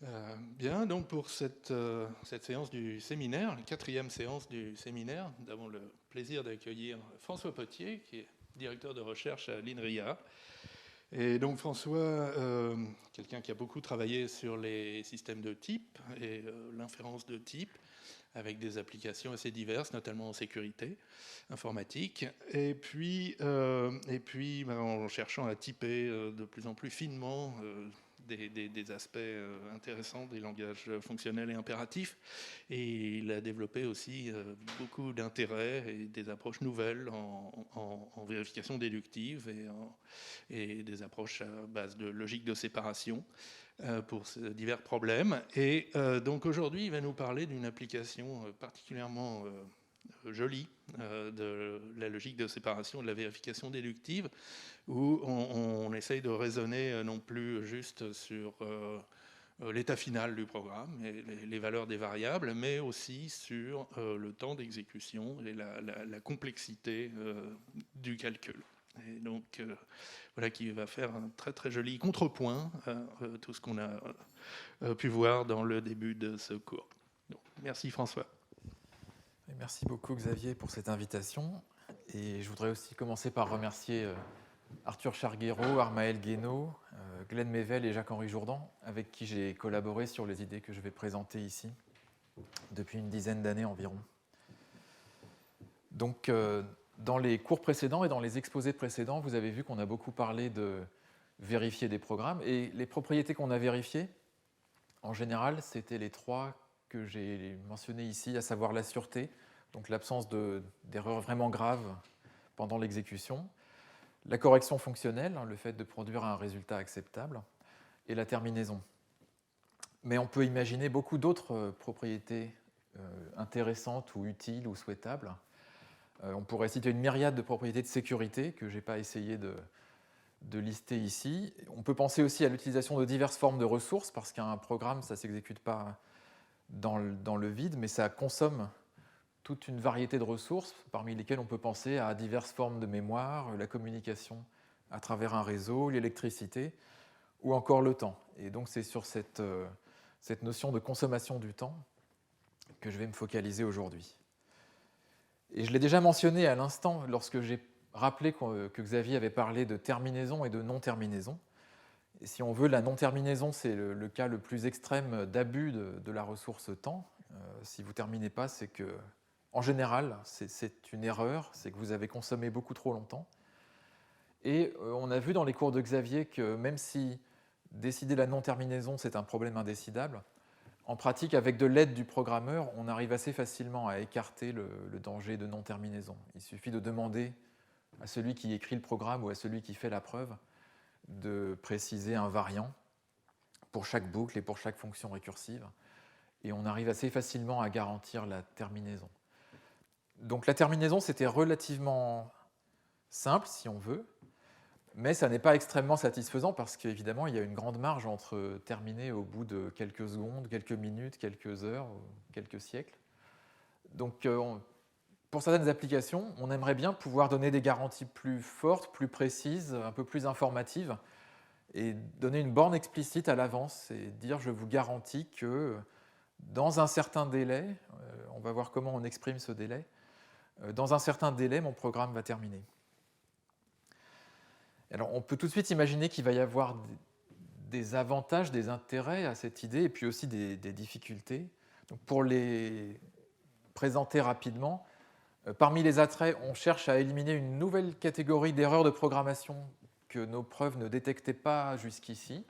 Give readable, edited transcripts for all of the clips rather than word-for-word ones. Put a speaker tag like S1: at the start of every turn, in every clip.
S1: Bien, donc pour cette séance du séminaire, la quatrième séance du séminaire, nous avons le plaisir d'accueillir François Potier, qui est directeur de recherche à l'INRIA. Et donc François, quelqu'un qui a beaucoup travaillé sur les systèmes de type et l'inférence de type, avec des applications assez diverses, notamment en sécurité informatique. Et puis en cherchant à typer de plus en plus finement des aspects intéressants des langages fonctionnels et impératifs. Et il a développé aussi beaucoup d'intérêts et des approches nouvelles en vérification déductive et des approches à base de logique de séparation pour divers problèmes. Et donc aujourd'hui, il va nous parler d'une application particulièrement jolie de la logique de séparation et de la vérification déductive, où on essaye de raisonner non plus juste sur l'état final du programme et les valeurs des variables, mais aussi sur le temps d'exécution et la complexité du calcul. Et donc voilà qui va faire un très très joli contrepoint à tout ce qu'on a pu voir dans le début de ce cours. Donc, merci François.
S2: Merci beaucoup Xavier pour cette invitation. Et je voudrais aussi commencer par remercier Arthur Charguero, Armaël Guénaud, Glenn Mével et Jacques-Henri Jourdan, avec qui j'ai collaboré sur les idées que je vais présenter ici depuis une dizaine d'années environ. Donc, dans les cours précédents et dans les exposés précédents, vous avez vu qu'on a beaucoup parlé de vérifier des programmes. Et les propriétés qu'on a vérifiées, en général, c'était les trois que j'ai mentionnées ici, à savoir la sûreté, donc l'absence d'erreurs vraiment graves pendant l'exécution, la correction fonctionnelle, le fait de produire un résultat acceptable, et la terminaison. Mais on peut imaginer beaucoup d'autres propriétés intéressantes ou utiles ou souhaitables. On pourrait citer une myriade de propriétés de sécurité que je n'ai pas essayé de lister ici. On peut penser aussi à l'utilisation de diverses formes de ressources, parce qu'un programme, ça ne s'exécute pas dans le vide, mais ça consomme toute une variété de ressources, parmi lesquelles on peut penser à diverses formes de mémoire, la communication à travers un réseau, l'électricité, ou encore le temps. Et donc c'est sur cette notion de consommation du temps que je vais me focaliser aujourd'hui. Et je l'ai déjà mentionné à l'instant lorsque j'ai rappelé que Xavier avait parlé de terminaison et de non-terminaison. Et si on veut, la non-terminaison, c'est le cas le plus extrême d'abus de la ressource temps. Si vous ne terminez pas, c'est que, en général, c'est une erreur, c'est que vous avez consommé beaucoup trop longtemps. Et on a vu dans les cours de Xavier que même si décider la non-terminaison, c'est un problème indécidable, en pratique, avec de l'aide du programmeur, on arrive assez facilement à écarter le danger de non-terminaison. Il suffit de demander à celui qui écrit le programme ou à celui qui fait la preuve de préciser un variant pour chaque boucle et pour chaque fonction récursive. Et on arrive assez facilement à garantir la terminaison. Donc la terminaison, c'était relativement simple, si on veut, mais ça n'est pas extrêmement satisfaisant parce qu'évidemment, il y a une grande marge entre terminer au bout de quelques secondes, quelques minutes, quelques heures, quelques siècles. Donc pour certaines applications, on aimerait bien pouvoir donner des garanties plus fortes, plus précises, un peu plus informatives, et donner une borne explicite à l'avance et dire je vous garantis que dans un certain délai, on va voir comment on exprime ce délai, dans un certain délai, mon programme va terminer. Alors on peut tout de suite imaginer qu'il va y avoir des avantages, des intérêts à cette idée et puis aussi des difficultés. Donc pour les présenter rapidement, parmi les attraits, on cherche à éliminer une nouvelle catégorie d'erreurs de programmation que nos preuves ne détectaient pas jusqu'ici.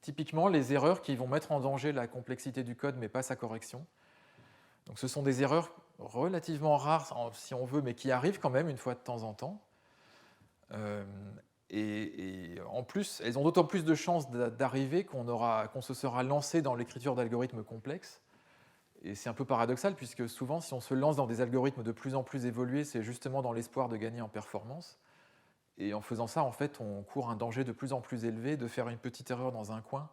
S2: Typiquement, les erreurs qui vont mettre en danger la complexité du code, mais pas sa correction. Donc, ce sont des erreurs relativement rares, si on veut, mais qui arrivent quand même une fois de temps en temps. Et en plus, elles ont d'autant plus de chances d'arriver qu'on se sera lancé dans l'écriture d'algorithmes complexes. Et c'est un peu paradoxal, puisque souvent, si on se lance dans des algorithmes de plus en plus évolués, c'est justement dans l'espoir de gagner en performance. Et en faisant ça, en fait, on court un danger de plus en plus élevé de faire une petite erreur dans un coin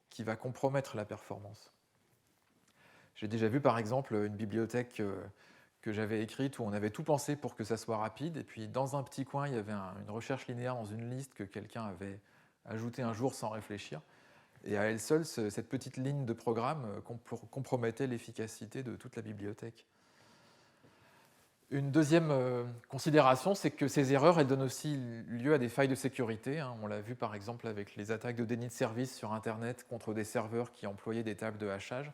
S2: qui va compromettre la performance. J'ai déjà vu, par exemple, une bibliothèque que j'avais écrite où on avait tout pensé pour que ça soit rapide, et puis dans un petit coin, il y avait une recherche linéaire dans une liste que quelqu'un avait ajoutée un jour sans réfléchir, Et à elle seule, cette petite ligne de programme compromettait l'efficacité de toute la bibliothèque. Une deuxième considération, c'est que ces erreurs, elles donnent aussi lieu à des failles de sécurité. On l'a vu par exemple avec les attaques de déni de service sur Internet contre des serveurs qui employaient des tables de hachage.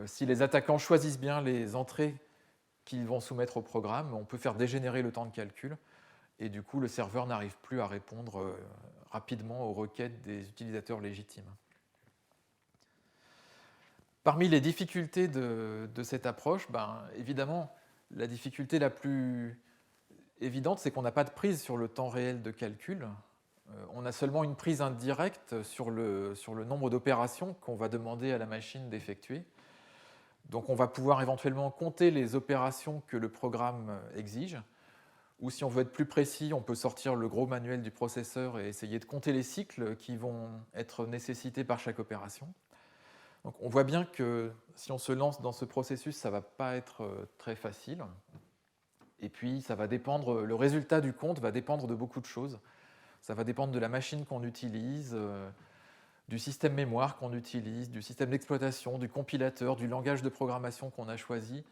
S2: Si les attaquants choisissent bien les entrées qu'ils vont soumettre au programme, on peut faire dégénérer le temps de calcul, et du coup, le serveur n'arrive plus à répondre rapidement aux requêtes des utilisateurs légitimes. Parmi les difficultés de cette approche, évidemment, la difficulté la plus évidente, c'est qu'on n'a pas de prise sur le temps réel de calcul. On a seulement une prise indirecte sur le nombre d'opérations qu'on va demander à la machine d'effectuer. Donc on va pouvoir éventuellement compter les opérations que le programme exige, ou si on veut être plus précis, on peut sortir le gros manuel du processeur et essayer de compter les cycles qui vont être nécessités par chaque opération. Donc on voit bien que si on se lance dans ce processus, ça ne va pas être très facile. Et puis ça va dépendre, le résultat du compte va dépendre de beaucoup de choses. Ça va dépendre de la machine qu'on utilise, du système mémoire qu'on utilise, du système d'exploitation, du compilateur, du langage de programmation qu'on a choisi.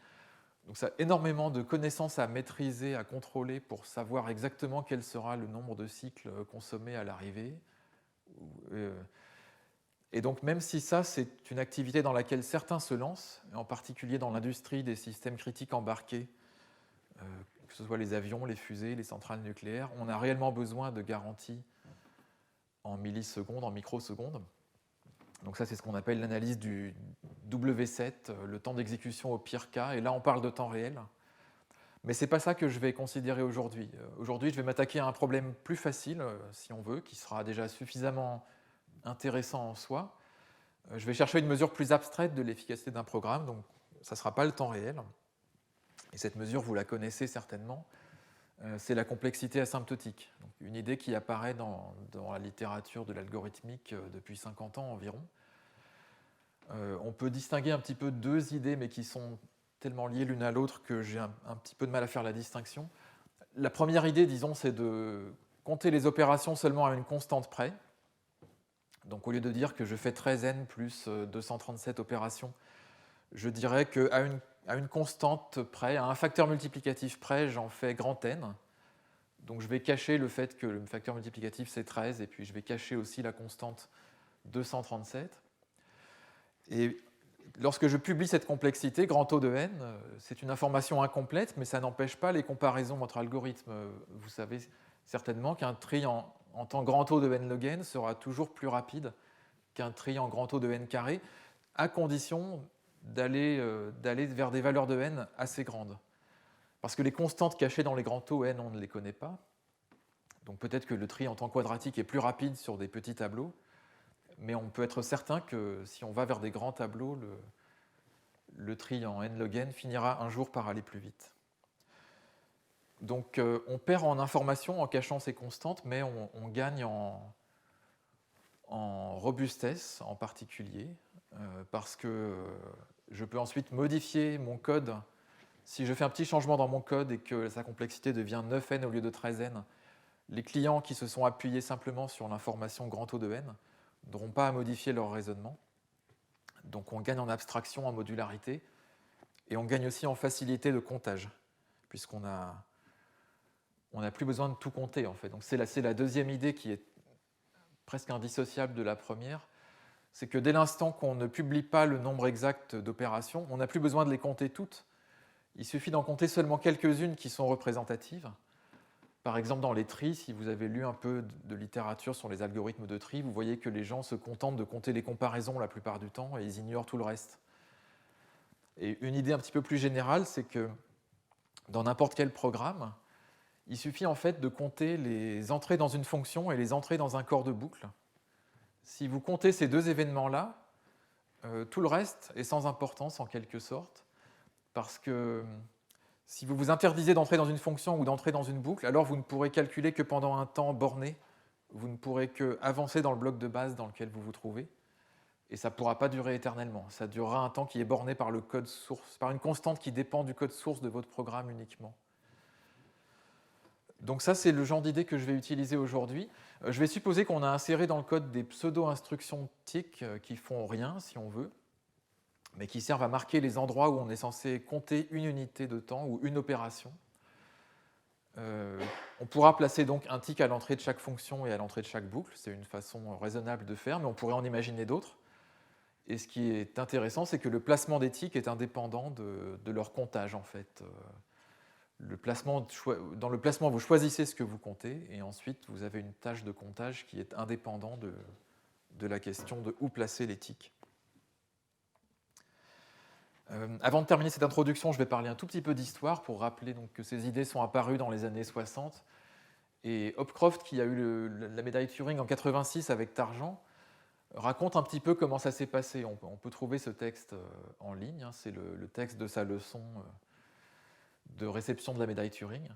S2: Donc ça a énormément de connaissances à maîtriser, à contrôler pour savoir exactement quel sera le nombre de cycles consommés à l'arrivée. Et donc même si ça, c'est une activité dans laquelle certains se lancent, en particulier dans l'industrie des systèmes critiques embarqués, que ce soit les avions, les fusées, les centrales nucléaires, on a réellement besoin de garanties en millisecondes, en microsecondes. Donc ça, c'est ce qu'on appelle l'analyse du W7, le temps d'exécution au pire cas. Et là, on parle de temps réel. Mais ce n'est pas ça que je vais considérer aujourd'hui. Aujourd'hui, je vais m'attaquer à un problème plus facile, si on veut, qui sera déjà suffisamment intéressant en soi. Je vais chercher une mesure plus abstraite de l'efficacité d'un programme, donc ça ne sera pas le temps réel. Et cette mesure, vous la connaissez certainement, c'est la complexité asymptotique. Donc une idée qui apparaît dans la littérature de l'algorithmique depuis 50 ans environ. On peut distinguer un petit peu deux idées, mais qui sont tellement liées l'une à l'autre que j'ai un petit peu de mal à faire la distinction. La première idée, disons, c'est de compter les opérations seulement à une constante près. Donc au lieu de dire que je fais 13n plus 237 opérations, je dirais qu'à une constante près, à un facteur multiplicatif près, j'en fais grand N. Donc je vais cacher le fait que le facteur multiplicatif c'est 13, et puis je vais cacher aussi la constante 237. Et lorsque je publie cette complexité, grand O de n, c'est une information incomplète, mais ça n'empêche pas les comparaisons entre algorithmes. Vous savez certainement qu'un tri en temps grand O de n log n sera toujours plus rapide qu'un tri en grand O de n carré, à condition d'aller vers des valeurs de n assez grandes. Parce que les constantes cachées dans les grands O n, on ne les connaît pas. Donc peut-être que le tri en temps quadratique est plus rapide sur des petits tableaux, mais on peut être certain que si on va vers des grands tableaux, le tri en n log n finira un jour par aller plus vite. Donc on perd en information en cachant ces constantes, mais on gagne en robustesse en particulier, parce que je peux ensuite modifier mon code. Si je fais un petit changement dans mon code et que sa complexité devient 9n au lieu de 13n, les clients qui se sont appuyés simplement sur l'information grand O de n n'auront pas à modifier leur raisonnement. Donc on gagne en abstraction, en modularité, et on gagne aussi en facilité de comptage, puisqu'on n'a plus besoin de tout compter en fait. Donc c'est la deuxième idée qui est presque indissociable de la première, c'est que dès l'instant qu'on ne publie pas le nombre exact d'opérations, on n'a plus besoin de les compter toutes. Il suffit d'en compter seulement quelques-unes qui sont représentatives. Par exemple, dans les tris, si vous avez lu un peu de littérature sur les algorithmes de tri, vous voyez que les gens se contentent de compter les comparaisons la plupart du temps et ils ignorent tout le reste. Et une idée un petit peu plus générale, c'est que dans n'importe quel programme, il suffit en fait de compter les entrées dans une fonction et les entrées dans un corps de boucle. Si vous comptez ces deux événements-là, tout le reste est sans importance en quelque sorte, parce que si vous vous interdisez d'entrer dans une fonction ou d'entrer dans une boucle, alors vous ne pourrez calculer que pendant un temps borné, vous ne pourrez qu'avancer dans le bloc de base dans lequel vous vous trouvez, et ça ne pourra pas durer éternellement. Ça durera un temps qui est borné par le code source, par une constante qui dépend du code source de votre programme uniquement. Donc ça, c'est le genre d'idée que je vais utiliser aujourd'hui. Je vais supposer qu'on a inséré dans le code des pseudo-instructions TIC qui font rien, si on veut, mais qui servent à marquer les endroits où on est censé compter une unité de temps ou une opération. On pourra placer donc un tic à l'entrée de chaque fonction et à l'entrée de chaque boucle. C'est une façon raisonnable de faire, mais on pourrait en imaginer d'autres. Et ce qui est intéressant, c'est que le placement des tics est indépendant de leur comptage, en fait. Dans le placement, vous choisissez ce que vous comptez, et ensuite, vous avez une tâche de comptage qui est indépendante de la question de où placer les tics. Avant de terminer cette introduction, je vais parler un tout petit peu d'histoire pour rappeler donc, que ces idées sont apparues dans les années 60. Et Hopcroft, qui a eu la médaille Turing en 86 avec Tarjan, raconte un petit peu comment ça s'est passé. On peut trouver ce texte en ligne, hein, c'est le texte de sa leçon de réception de la médaille Turing.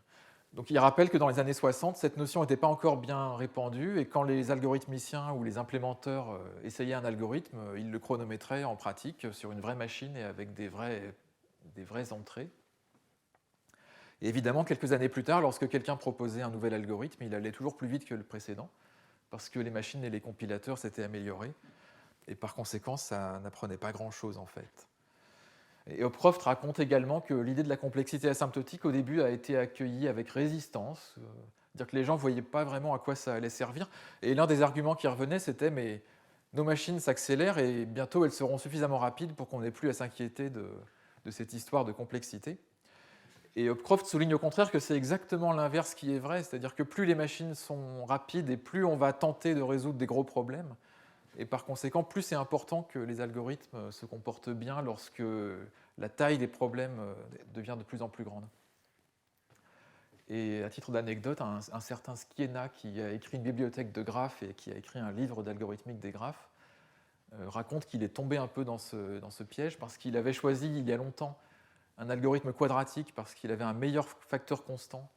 S2: Donc il rappelle que dans les années 60, cette notion n'était pas encore bien répandue, et quand les algorithmiciens ou les implémenteurs essayaient un algorithme, ils le chronométraient en pratique sur une vraie machine et avec des vraies entrées. Et évidemment, quelques années plus tard, lorsque quelqu'un proposait un nouvel algorithme, il allait toujours plus vite que le précédent, parce que les machines et les compilateurs s'étaient améliorés, et par conséquent, ça n'apprenait pas grand-chose en fait. Et Hopcroft raconte également que l'idée de la complexité asymptotique, au début, a été accueillie avec résistance, c'est-à-dire que les gens ne voyaient pas vraiment à quoi ça allait servir, et l'un des arguments qui revenait, c'était « mais nos machines s'accélèrent et bientôt elles seront suffisamment rapides pour qu'on n'ait plus à s'inquiéter de cette histoire de complexité ». Et Hopcroft souligne au contraire que c'est exactement l'inverse qui est vrai, c'est-à-dire que plus les machines sont rapides et plus on va tenter de résoudre des gros problèmes, et par conséquent, plus c'est important que les algorithmes se comportent bien lorsque la taille des problèmes devient de plus en plus grande. Et à titre d'anecdote, un certain Schiena, qui a écrit une bibliothèque de graphes et qui a écrit un livre d'algorithmique des graphes, raconte qu'il est tombé un peu dans ce piège parce qu'il avait choisi il y a longtemps un algorithme quadratique parce qu'il avait un meilleur facteur constant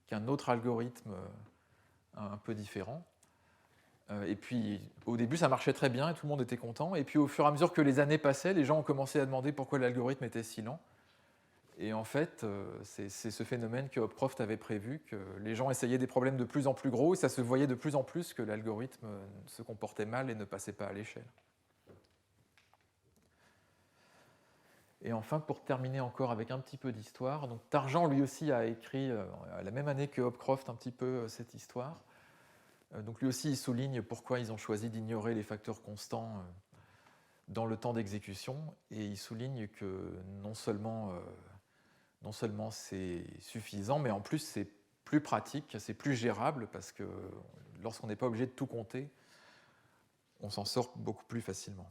S2: qu'un autre algorithme un peu différent. Et puis, au début, ça marchait très bien et tout le monde était content. Et puis, au fur et à mesure que les années passaient, les gens ont commencé à demander pourquoi l'algorithme était si lent. Et en fait, c'est ce phénomène que Hopcroft avait prévu, que les gens essayaient des problèmes de plus en plus gros et ça se voyait de plus en plus que l'algorithme se comportait mal et ne passait pas à l'échelle. Et enfin, pour terminer encore avec un petit peu d'histoire, donc Tarjan lui aussi a écrit à la même année que Hopcroft un petit peu cette histoire. Donc lui aussi il souligne pourquoi ils ont choisi d'ignorer les facteurs constants dans le temps d'exécution, et il souligne que non seulement c'est suffisant, mais en plus c'est plus pratique, c'est plus gérable, parce que lorsqu'on n'est pas obligé de tout compter, on s'en sort beaucoup plus facilement.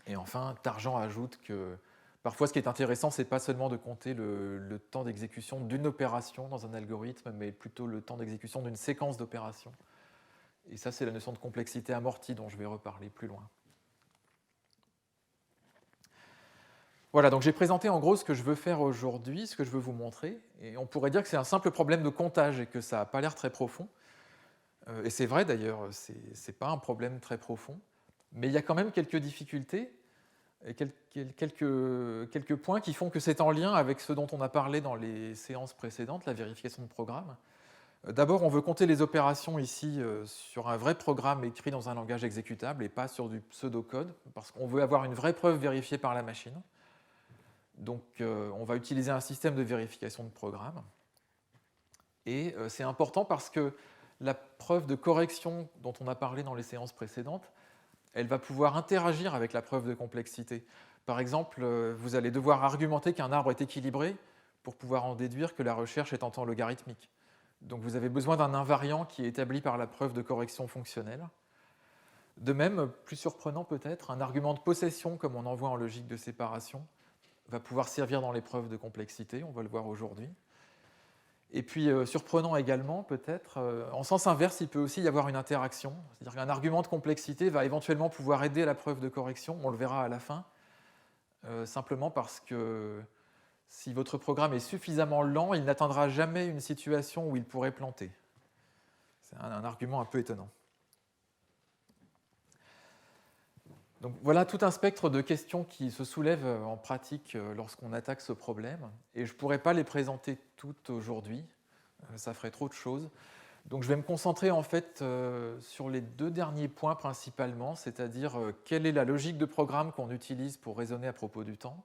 S2: Et enfin, Tarjan ajoute que parfois ce qui est intéressant, ce n'est pas seulement de compter le temps d'exécution d'une opération dans un algorithme, mais plutôt le temps d'exécution d'une séquence d'opérations. Et ça, c'est la notion de complexité amortie dont je vais reparler plus loin. Voilà, donc j'ai présenté en gros ce que je veux faire aujourd'hui, ce que je veux vous montrer. Et on pourrait dire que c'est un simple problème de comptage et que ça n'a pas l'air très profond. Et c'est vrai d'ailleurs, ce n'est pas un problème très profond. Mais il y a quand même quelques difficultés et quelques points qui font que c'est en lien avec ce dont on a parlé dans les séances précédentes, la vérification de programme. D'abord, on veut compter les opérations ici sur un vrai programme écrit dans un langage exécutable et pas sur du pseudocode, parce qu'on veut avoir une vraie preuve vérifiée par la machine. Donc, on va utiliser un système de vérification de programme. Et c'est important parce que la preuve de correction dont on a parlé dans les séances précédentes, elle va pouvoir interagir avec la preuve de complexité. Par exemple, vous allez devoir argumenter qu'un arbre est équilibré pour pouvoir en déduire que la recherche est en temps logarithmique. Donc vous avez besoin d'un invariant qui est établi par la preuve de correction fonctionnelle. De même, plus surprenant peut-être, un argument de possession, comme on en voit en logique de séparation, va pouvoir servir dans les preuves de complexité, on va le voir aujourd'hui. Et puis, surprenant également, peut-être, en sens inverse, il peut aussi y avoir une interaction. C'est-à-dire qu'un argument de complexité va éventuellement pouvoir aider à la preuve de correction, on le verra à la fin, simplement parce que si votre programme est suffisamment lent, il n'atteindra jamais une situation où il pourrait planter. C'est un argument un peu étonnant. Donc voilà tout un spectre de questions qui se soulèvent en pratique lorsqu'on attaque ce problème. Et je ne pourrais pas les présenter toutes aujourd'hui. Ça ferait trop de choses. Donc je vais me concentrer en fait sur les 2 derniers points principalement, c'est-à-dire quelle est la logique de programme qu'on utilise pour raisonner à propos du temps,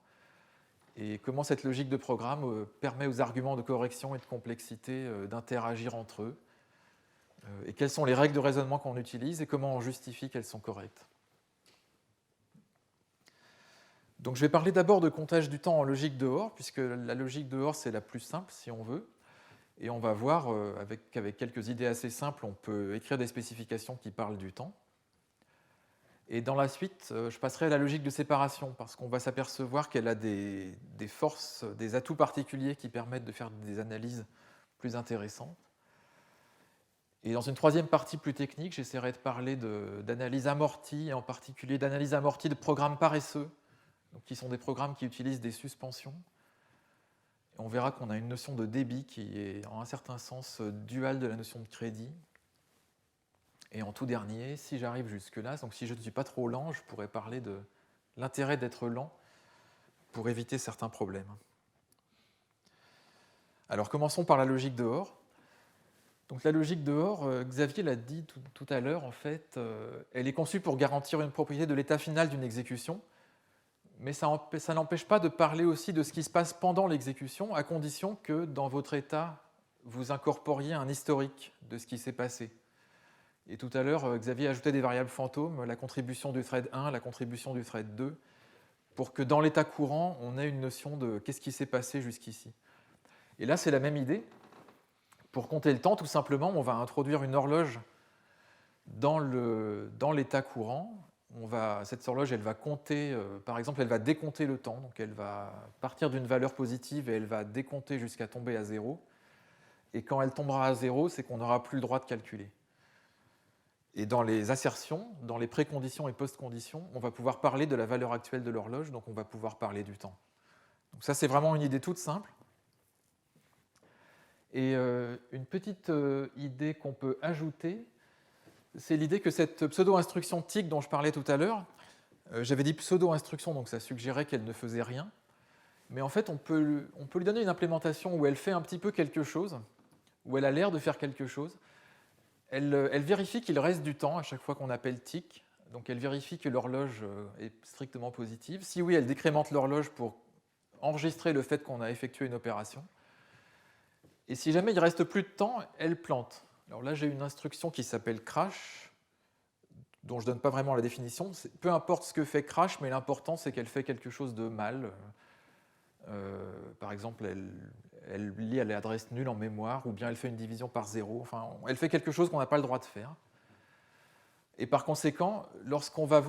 S2: et comment cette logique de programme permet aux arguments de correction et de complexité d'interagir entre eux, et quelles sont les règles de raisonnement qu'on utilise et comment on justifie qu'elles sont correctes. Donc je vais parler d'abord de comptage du temps en logique de Hoare, puisque la logique de Hoare c'est la plus simple si on veut, et on va voir qu'avec quelques idées assez simples, on peut écrire des spécifications qui parlent du temps. Et dans la suite, je passerai à la logique de séparation, parce qu'on va s'apercevoir qu'elle a des forces, des atouts particuliers qui permettent de faire des analyses plus intéressantes. Et dans une troisième partie plus technique, j'essaierai de parler d'analyse amortie, et en particulier d'analyse amortie de programmes paresseux, donc qui sont des programmes qui utilisent des suspensions. Et on verra qu'on a une notion de débit qui est en un certain sens duale de la notion de crédit. Et en tout dernier, si j'arrive jusque-là, donc si je ne suis pas trop lent, je pourrais parler de l'intérêt d'être lent pour éviter certains problèmes. Alors commençons par la logique de Hoare. Donc la logique de Hoare, Xavier l'a dit tout à l'heure, en fait, elle est conçue pour garantir une propriété de l'état final d'une exécution, mais ça n'empêche pas de parler aussi de ce qui se passe pendant l'exécution, à condition que dans votre état, vous incorporiez un historique de ce qui s'est passé. Et tout à l'heure, Xavier ajoutait des variables fantômes, la contribution du thread 1, la contribution du thread 2, pour que dans l'état courant, on ait une notion de qu'est-ce qui s'est passé jusqu'ici. Et là, c'est la même idée. Pour compter le temps, tout simplement, on va introduire une horloge dans l'état courant. Cette horloge, elle va compter, par exemple, elle va décompter le temps. Donc elle va partir d'une valeur positive et elle va décompter jusqu'à tomber à 0. Et quand elle tombera à 0, c'est qu'on n'aura plus le droit de calculer. Et dans les assertions, dans les préconditions et post-conditions, on va pouvoir parler de la valeur actuelle de l'horloge, donc on va pouvoir parler du temps. Donc ça, c'est vraiment une idée toute simple. Et une petite idée qu'on peut ajouter, c'est l'idée que cette pseudo-instruction TIC dont je parlais tout à l'heure, j'avais dit pseudo-instruction, donc ça suggérait qu'elle ne faisait rien, mais en fait, on peut lui donner une implémentation où elle fait un petit peu quelque chose, où elle a l'air de faire quelque chose. Elle vérifie qu'il reste du temps à chaque fois qu'on appelle TIC, donc elle vérifie que l'horloge est strictement positive. Si oui, elle décrémente l'horloge pour enregistrer le fait qu'on a effectué une opération. Et si jamais il ne reste plus de temps, elle plante. Alors là, j'ai une instruction qui s'appelle crash, dont je ne donne pas vraiment la définition. Peu importe ce que fait crash, mais l'important, c'est qu'elle fait quelque chose de mal. Par exemple, elle lit à l'adresse nulle en mémoire, ou bien elle fait une division par 0. Enfin, elle fait quelque chose qu'on n'a pas le droit de faire. Et par conséquent, lorsqu'on va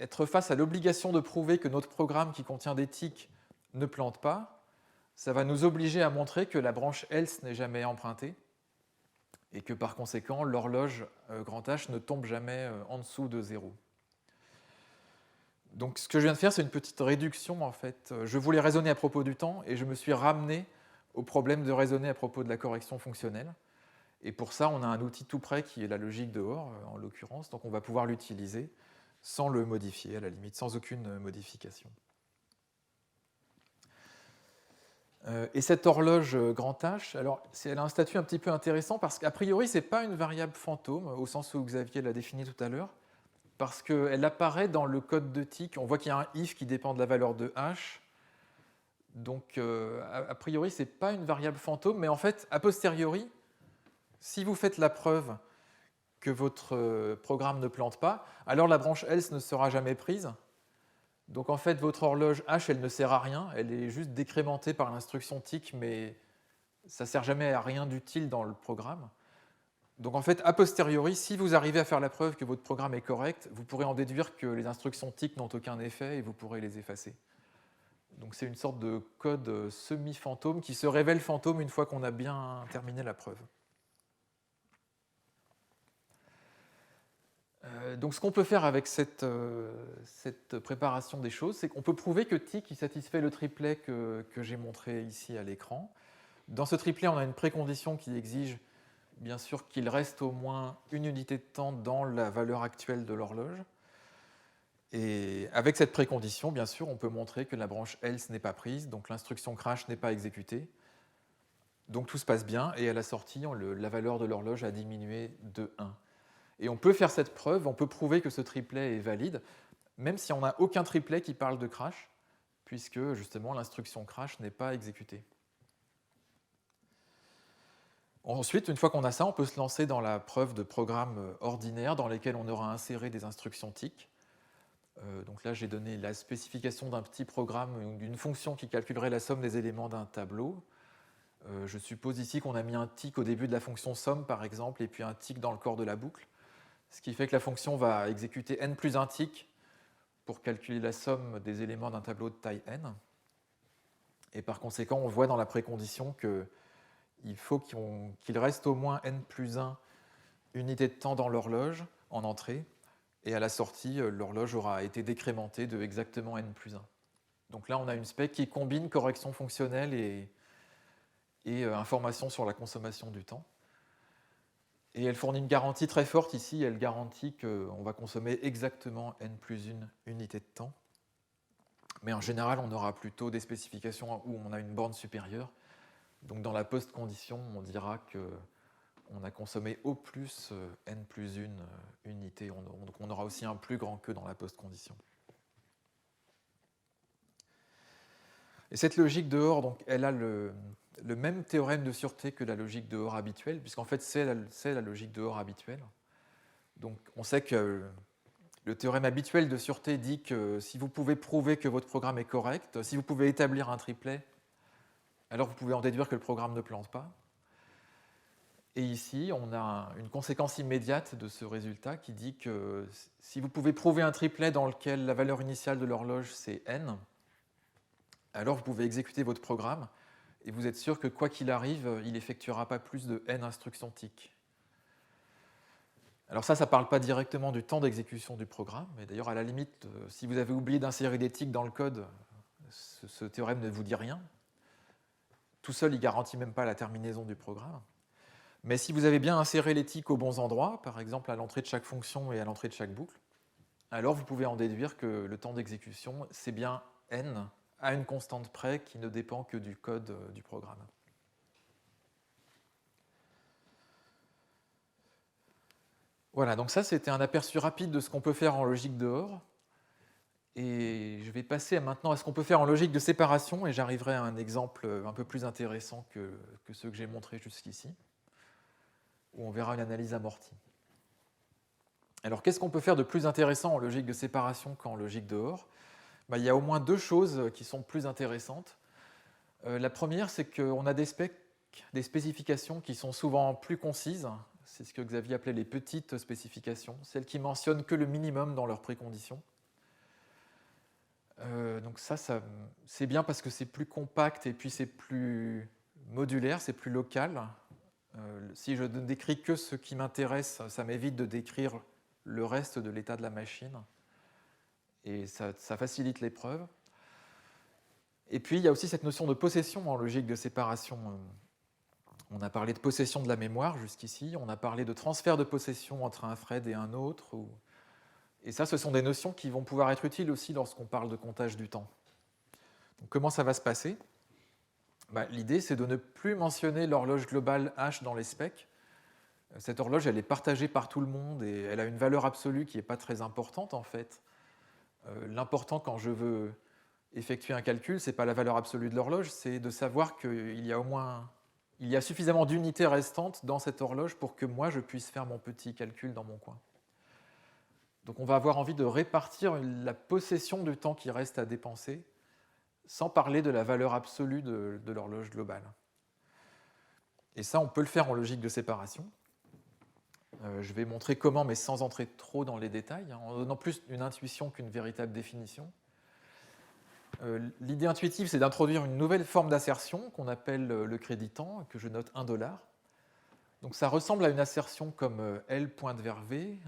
S2: être face à l'obligation de prouver que notre programme qui contient des tics ne plante pas, ça va nous obliger à montrer que la branche else n'est jamais empruntée et que par conséquent, l'horloge grand H ne tombe jamais en dessous de 0. Donc ce que je viens de faire, c'est une petite réduction en fait. Je voulais raisonner à propos du temps et je me suis ramené au problème de raisonner à propos de la correction fonctionnelle. Et pour ça, on a un outil tout prêt qui est la logique de Hoare, en l'occurrence, donc on va pouvoir l'utiliser sans le modifier, à la limite, sans aucune modification. Et cette horloge grand H, alors, elle a un statut un petit peu intéressant parce qu'a priori, ce n'est pas une variable fantôme, au sens où Xavier l'a défini tout à l'heure, parce qu'elle apparaît dans le code de TIC. On voit qu'il y a un if qui dépend de la valeur de H. Donc, a priori, ce n'est pas une variable fantôme, mais en fait, a posteriori, si vous faites la preuve que votre programme ne plante pas, alors la branche else ne sera jamais prise. Donc en fait, votre horloge H, elle ne sert à rien, elle est juste décrémentée par l'instruction TIC, mais ça ne sert jamais à rien d'utile dans le programme. Donc en fait, a posteriori, si vous arrivez à faire la preuve que votre programme est correct, vous pourrez en déduire que les instructions TIC n'ont aucun effet et vous pourrez les effacer. Donc c'est une sorte de code semi-fantôme qui se révèle fantôme une fois qu'on a bien terminé la preuve. Donc ce qu'on peut faire avec cette préparation des choses, c'est qu'on peut prouver que TIC satisfait le triplet que j'ai montré ici à l'écran. Dans ce triplet, on a une précondition qui exige bien sûr qu'il reste au moins une unité de temps dans la valeur actuelle de l'horloge. Et avec cette précondition, bien sûr, on peut montrer que la branche else n'est pas prise, donc l'instruction crash n'est pas exécutée. Donc tout se passe bien, et à la sortie, la valeur de l'horloge a diminué de 1. Et on peut faire cette preuve, on peut prouver que ce triplet est valide, même si on n'a aucun triplet qui parle de crash, puisque justement l'instruction crash n'est pas exécutée. Ensuite, une fois qu'on a ça, on peut se lancer dans la preuve de programmes ordinaires dans lesquels on aura inséré des instructions TIC. Donc là, j'ai donné la spécification d'un petit programme ou d'une fonction qui calculerait la somme des éléments d'un tableau. Je suppose ici qu'on a mis un TIC au début de la fonction somme, par exemple, et puis un TIC dans le corps de la boucle, ce qui fait que la fonction va exécuter n plus un TIC pour calculer la somme des éléments d'un tableau de taille n. Et par conséquent, on voit dans la précondition qu'il faut qu'il reste au moins n plus 1 unités de temps dans l'horloge en entrée, et à la sortie, l'horloge aura été décrémentée de exactement n plus 1. Donc là, on a une spec qui combine correction fonctionnelle et information sur la consommation du temps. Et elle fournit une garantie très forte ici, elle garantit qu'on va consommer exactement n plus 1 unité de temps. Mais en général, on aura plutôt des spécifications où on a une borne supérieure. Donc dans la post-condition, on dira qu'on a consommé au plus n plus 1 unité. Donc on aura aussi un plus grand que dans la post-condition. Et cette logique de Hoare, donc, elle a le même théorème de sûreté que la logique de Hoare habituelle, puisqu'en fait c'est la logique de Hoare habituelle. Donc on sait que le théorème habituel de sûreté dit que si vous pouvez prouver que votre programme est correct, si vous pouvez établir un triplet, alors vous pouvez en déduire que le programme ne plante pas. Et ici, on a une conséquence immédiate de ce résultat qui dit que si vous pouvez prouver un triplet dans lequel la valeur initiale de l'horloge c'est n, alors vous pouvez exécuter votre programme et vous êtes sûr que quoi qu'il arrive, il n'effectuera pas plus de n instructions TIC. Alors ça ne parle pas directement du temps d'exécution du programme, mais d'ailleurs à la limite, si vous avez oublié d'insérer des TIC dans le code, ce théorème ne vous dit rien. Tout seul, il ne garantit même pas la terminaison du programme. Mais si vous avez bien inséré les TIC aux bons endroits, par exemple à l'entrée de chaque fonction et à l'entrée de chaque boucle, alors vous pouvez en déduire que le temps d'exécution, c'est bien n à une constante près qui ne dépend que du code du programme. Voilà, donc ça c'était un aperçu rapide de ce qu'on peut faire en logique de Hoare. Et je vais passer maintenant à ce qu'on peut faire en logique de séparation, et j'arriverai à un exemple un peu plus intéressant que ceux que j'ai montrés jusqu'ici, où on verra une analyse amortie. Alors qu'est-ce qu'on peut faire de plus intéressant en logique de séparation qu'en logique de Hoare ? Il y a au moins deux choses qui sont plus intéressantes. La première, c'est qu'on a des spécifications qui sont souvent plus concises. C'est ce que Xavier appelait les petites spécifications, celles qui mentionnent que le minimum dans leurs préconditions. Donc ça, c'est bien parce que c'est plus compact et puis c'est plus modulaire, c'est plus local. Si je ne décris que ce qui m'intéresse, ça m'évite de décrire le reste de l'état de la machine. Et ça facilite l'épreuve. Et puis, il y a aussi cette notion de possession en logique de séparation. On a parlé de possession de la mémoire jusqu'ici, on a parlé de transfert de possession entre un thread et un autre. Et ça, ce sont des notions qui vont pouvoir être utiles aussi lorsqu'on parle de comptage du temps. Donc, comment ça va se passer ? L'idée, c'est de ne plus mentionner l'horloge globale H dans les specs. Cette horloge, elle est partagée par tout le monde et elle a une valeur absolue qui n'est pas très importante en fait. L'important quand je veux effectuer un calcul, ce n'est pas la valeur absolue de l'horloge, c'est de savoir qu'il y a suffisamment d'unités restantes dans cette horloge pour que moi je puisse faire mon petit calcul dans mon coin. Donc on va avoir envie de répartir la possession du temps qui reste à dépenser, sans parler de la valeur absolue de l'horloge globale. Et ça, on peut le faire en logique de séparation. Je vais montrer comment, mais sans entrer trop dans les détails, en donnant plus une intuition qu'une véritable définition. L'idée intuitive, c'est d'introduire une nouvelle forme d'assertion qu'on appelle le créditant, que je note $1. Donc ça ressemble à une assertion comme L.V.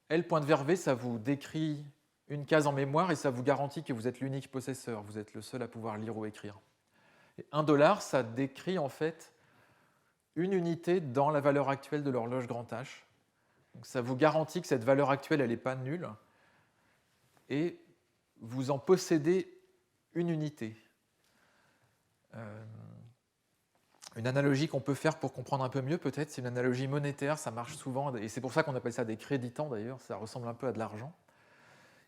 S2: L.V, ça vous décrit une case en mémoire et ça vous garantit que vous êtes l'unique possesseur, vous êtes le seul à pouvoir lire ou écrire. Et $1, ça décrit en fait une unité dans la valeur actuelle de l'horloge grand H. Donc ça vous garantit que cette valeur actuelle, elle n'est pas nulle, et vous en possédez une unité. Une analogie qu'on peut faire pour comprendre un peu mieux, peut-être, c'est une analogie monétaire, ça marche souvent, et c'est pour ça qu'on appelle ça des créditants d'ailleurs, ça ressemble un peu à de l'argent.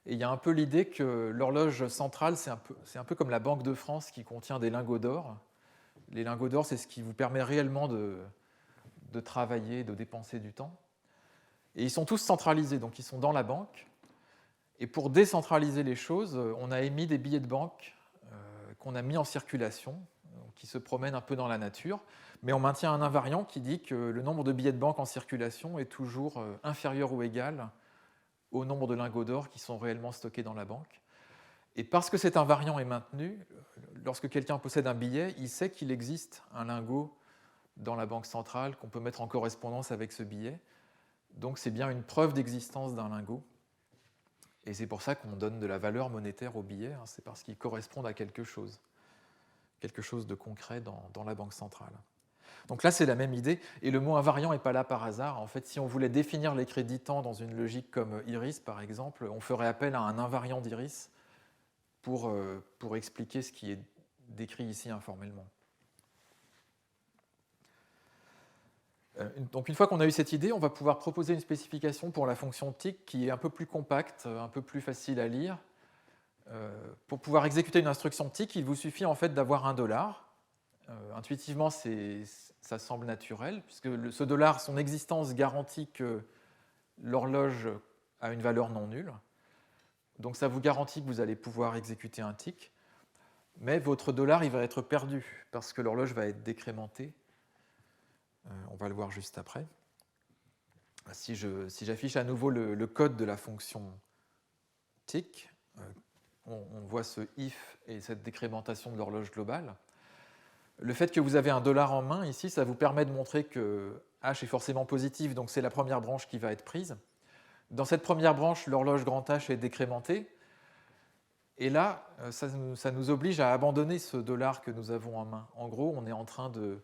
S2: Et il y a un peu l'idée que l'horloge centrale, c'est un peu comme la Banque de France qui contient des lingots d'or. Les lingots d'or, c'est ce qui vous permet réellement de travailler, de dépenser du temps. Et ils sont tous centralisés, donc ils sont dans la banque. Et pour décentraliser les choses, on a émis des billets de banque qu'on a mis en circulation, qui se promènent un peu dans la nature, mais on maintient un invariant qui dit que le nombre de billets de banque en circulation est toujours inférieur ou égal au nombre de lingots d'or qui sont réellement stockés dans la banque. Et parce que cet invariant est maintenu, lorsque quelqu'un possède un billet, il sait qu'il existe un lingot dans la banque centrale qu'on peut mettre en correspondance avec ce billet. Donc c'est bien une preuve d'existence d'un lingot. Et c'est pour ça qu'on donne de la valeur monétaire aux billets, c'est parce qu'ils correspondent à quelque chose de concret dans la banque centrale. Donc là, c'est la même idée, et le mot invariant n'est pas là par hasard. En fait, si on voulait définir les créditants dans une logique comme Iris, par exemple, on ferait appel à un invariant d'Iris pour expliquer ce qui est décrit ici informellement. Donc une fois qu'on a eu cette idée, on va pouvoir proposer une spécification pour la fonction tic qui est un peu plus compacte, un peu plus facile à lire. Pour pouvoir exécuter une instruction tic, il vous suffit en fait d'avoir $1. Intuitivement, ça semble naturel, puisque ce $, son existence garantit que l'horloge a une valeur non nulle. Donc ça vous garantit que vous allez pouvoir exécuter un tic, mais votre $, il va être perdu, parce que l'horloge va être décrémentée. On va le voir juste après. Si j'affiche à nouveau le code de la fonction tic, on voit ce if et cette décrémentation de l'horloge globale. Le fait que vous avez un $, en main, ici, ça vous permet de montrer que H est forcément positif, donc c'est la première branche qui va être prise. Dans cette première branche, l'horloge grand H est décrémentée. Et là, ça nous oblige à abandonner ce $, que nous avons en main. En gros, on est en train de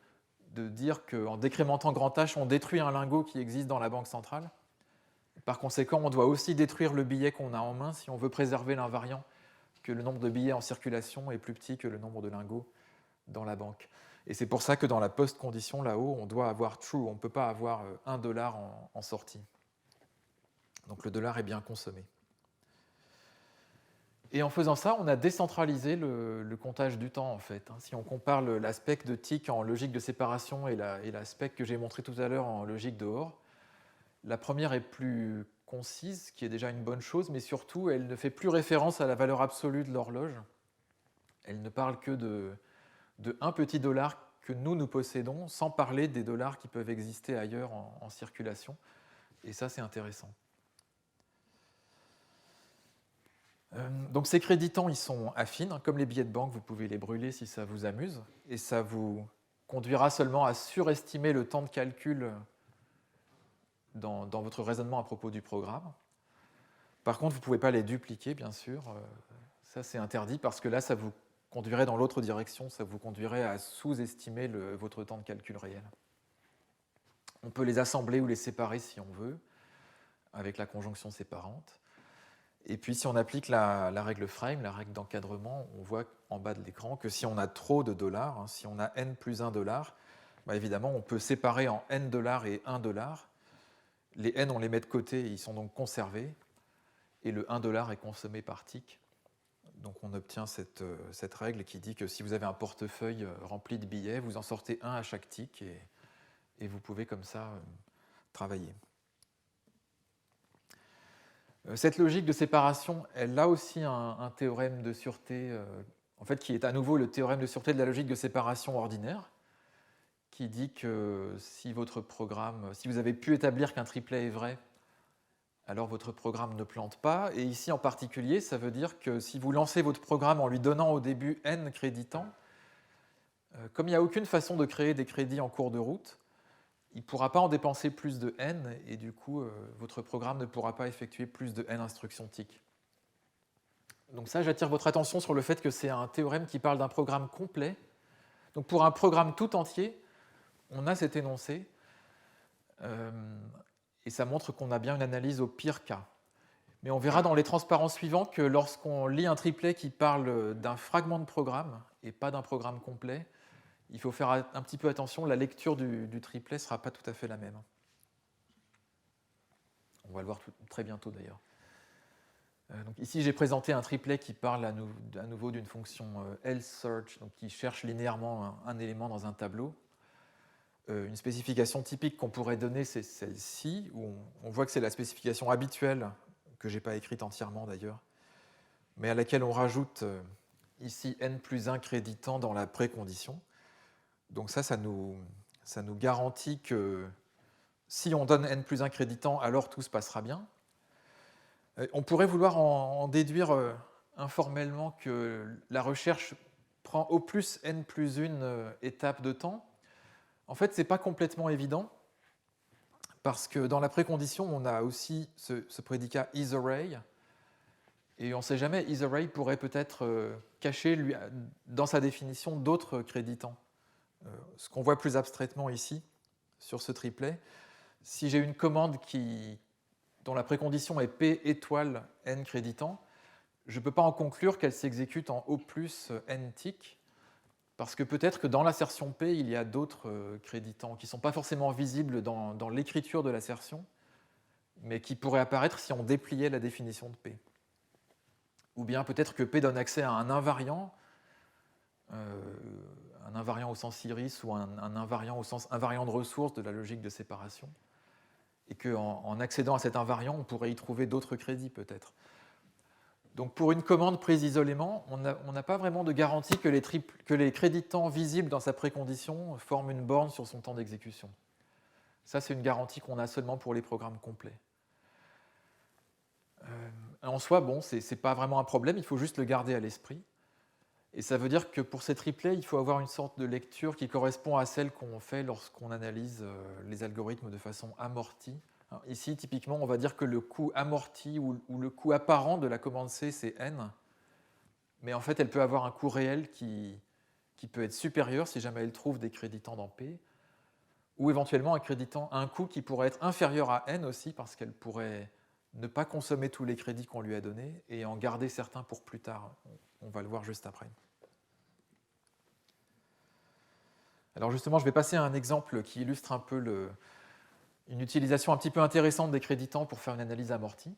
S2: dire qu'en décrémentant grand H, on détruit un lingot qui existe dans la banque centrale. Par conséquent, on doit aussi détruire le billet qu'on a en main si on veut préserver l'invariant, que le nombre de billets en circulation est plus petit que le nombre de lingots dans la banque. Et c'est pour ça que dans la post-condition, là-haut, on doit avoir true, on ne peut pas avoir $1 en sortie. Donc le $, est bien consommé. Et en faisant ça, on a décentralisé le comptage du temps, en fait. Si on compare l'aspect de tic en logique de séparation et l'aspect que j'ai montré tout à l'heure en logique de OR, la première est plus concise, ce qui est déjà une bonne chose, mais surtout, elle ne fait plus référence à la valeur absolue de l'horloge. Elle ne parle que de un petit $, que nous possédons, sans parler des $ qui peuvent exister ailleurs en circulation. Et ça, c'est intéressant. Donc ces créditants, ils sont affines, comme les billets de banque, vous pouvez les brûler si ça vous amuse, et ça vous conduira seulement à surestimer le temps de calcul dans votre raisonnement à propos du programme. Par contre, vous ne pouvez pas les dupliquer, bien sûr. Ça, c'est interdit, parce que là, ça vous conduirait dans l'autre direction, ça vous conduirait à sous-estimer votre temps de calcul réel. On peut les assembler ou les séparer si on veut, avec la conjonction séparante. Et puis, si on applique la règle frame, la règle d'encadrement, on voit en bas de l'écran que si on a trop de $, si on a n plus $1, évidemment, on peut séparer en n $ et $1. Les n, on les met de côté, ils sont donc conservés, et le $1 est consommé par tic. Donc, on obtient cette règle qui dit que si vous avez un portefeuille rempli de billets, vous en sortez un à chaque tic, et vous pouvez comme ça travailler. Cette logique de séparation, elle a aussi un théorème de sûreté, en fait, qui est à nouveau le théorème de sûreté de la logique de séparation ordinaire, qui dit que si vous avez pu établir qu'un triplet est vrai, alors votre programme ne plante pas. Et ici, en particulier, ça veut dire que si vous lancez votre programme en lui donnant au début n créditants, comme il n'y a aucune façon de créer des crédits en cours de route, il ne pourra pas en dépenser plus de n, et du coup, votre programme ne pourra pas effectuer plus de n instructions tic. Donc ça, j'attire votre attention sur le fait que c'est un théorème qui parle d'un programme complet. Donc pour un programme tout entier, on a cet énoncé, et ça montre qu'on a bien une analyse au pire cas. Mais on verra dans les transparents suivants que lorsqu'on lit un triplet qui parle d'un fragment de programme, et pas d'un programme complet, il faut faire un petit peu attention, la lecture du triplet ne sera pas tout à fait la même. On va le voir très bientôt d'ailleurs. Donc ici, j'ai présenté un triplet qui parle à nouveau d'une fonction L-search, donc qui cherche linéairement un élément dans un tableau. Une spécification typique qu'on pourrait donner, c'est celle-ci, où on voit que c'est la spécification habituelle, que je n'ai pas écrite entièrement d'ailleurs, mais à laquelle on rajoute ici n plus 1 créditant dans la précondition. Donc ça nous garantit que si on donne n plus 1 créditant, alors tout se passera bien. On pourrait vouloir en déduire informellement que la recherche prend au plus n plus 1 étape de temps. En fait, ce n'est pas complètement évident, parce que dans la précondition, on a aussi ce prédicat isArray, et on ne sait jamais, isArray pourrait peut-être cacher dans sa définition d'autres créditants. Ce qu'on voit plus abstraitement ici, sur ce triplet, si j'ai une commande dont la précondition est P étoile n créditants, je ne peux pas en conclure qu'elle s'exécute en O plus n tick, parce que peut-être que dans l'assertion P, il y a d'autres créditants qui ne sont pas forcément visibles dans l'écriture de l'assertion, mais qui pourraient apparaître si on dépliait la définition de P. Ou bien peut-être que P donne accès à un invariant au sens iris, ou un invariant au sens invariant de ressources de la logique de séparation, et qu'en accédant à cet invariant, on pourrait y trouver d'autres crédits peut-être. Donc pour une commande prise isolément, on n'a pas vraiment de garantie que les créditants visibles dans sa précondition forment une borne sur son temps d'exécution. Ça, c'est une garantie qu'on a seulement pour les programmes complets. En soi, bon, ce n'est pas vraiment un problème, il faut juste le garder à l'esprit. Et ça veut dire que pour ces triplets, il faut avoir une sorte de lecture qui correspond à celle qu'on fait lorsqu'on analyse les algorithmes de façon amortie. Alors ici, typiquement, on va dire que le coût amorti ou le coût apparent de la commande C, c'est n. Mais en fait, elle peut avoir un coût réel qui peut être supérieur si jamais elle trouve des créditants dans P, ou éventuellement un coût qui pourrait être inférieur à n aussi, parce qu'elle pourrait ne pas consommer tous les crédits qu'on lui a donnés et en garder certains pour plus tard. On va le voir juste après. Alors justement, je vais passer à un exemple qui illustre un peu une utilisation un petit peu intéressante des créditants pour faire une analyse amortie.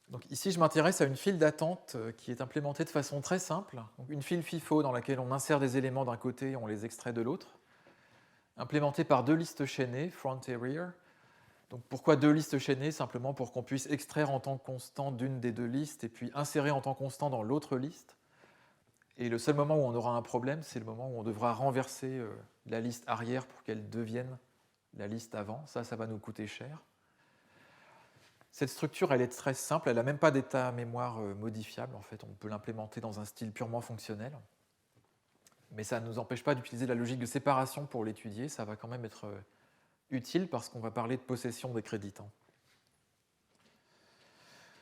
S2: Donc ici, je m'intéresse à une file d'attente qui est implémentée de façon très simple. Donc une file FIFO dans laquelle on insère des éléments d'un côté et on les extrait de l'autre, implémentée par deux listes chaînées, front et rear. Donc pourquoi deux listes chaînées? Simplement pour qu'on puisse extraire en temps constant d'une des deux listes et puis insérer en temps constant dans l'autre liste. Et le seul moment où on aura un problème, c'est le moment où on devra renverser la liste arrière pour qu'elle devienne la liste avant. Ça va nous coûter cher. Cette structure, elle est très simple, elle n'a même pas d'état mémoire modifiable. En fait, on peut l'implémenter dans un style purement fonctionnel. Mais ça ne nous empêche pas d'utiliser la logique de séparation pour l'étudier. Ça va quand même être utile parce qu'on va parler de possession des créditants.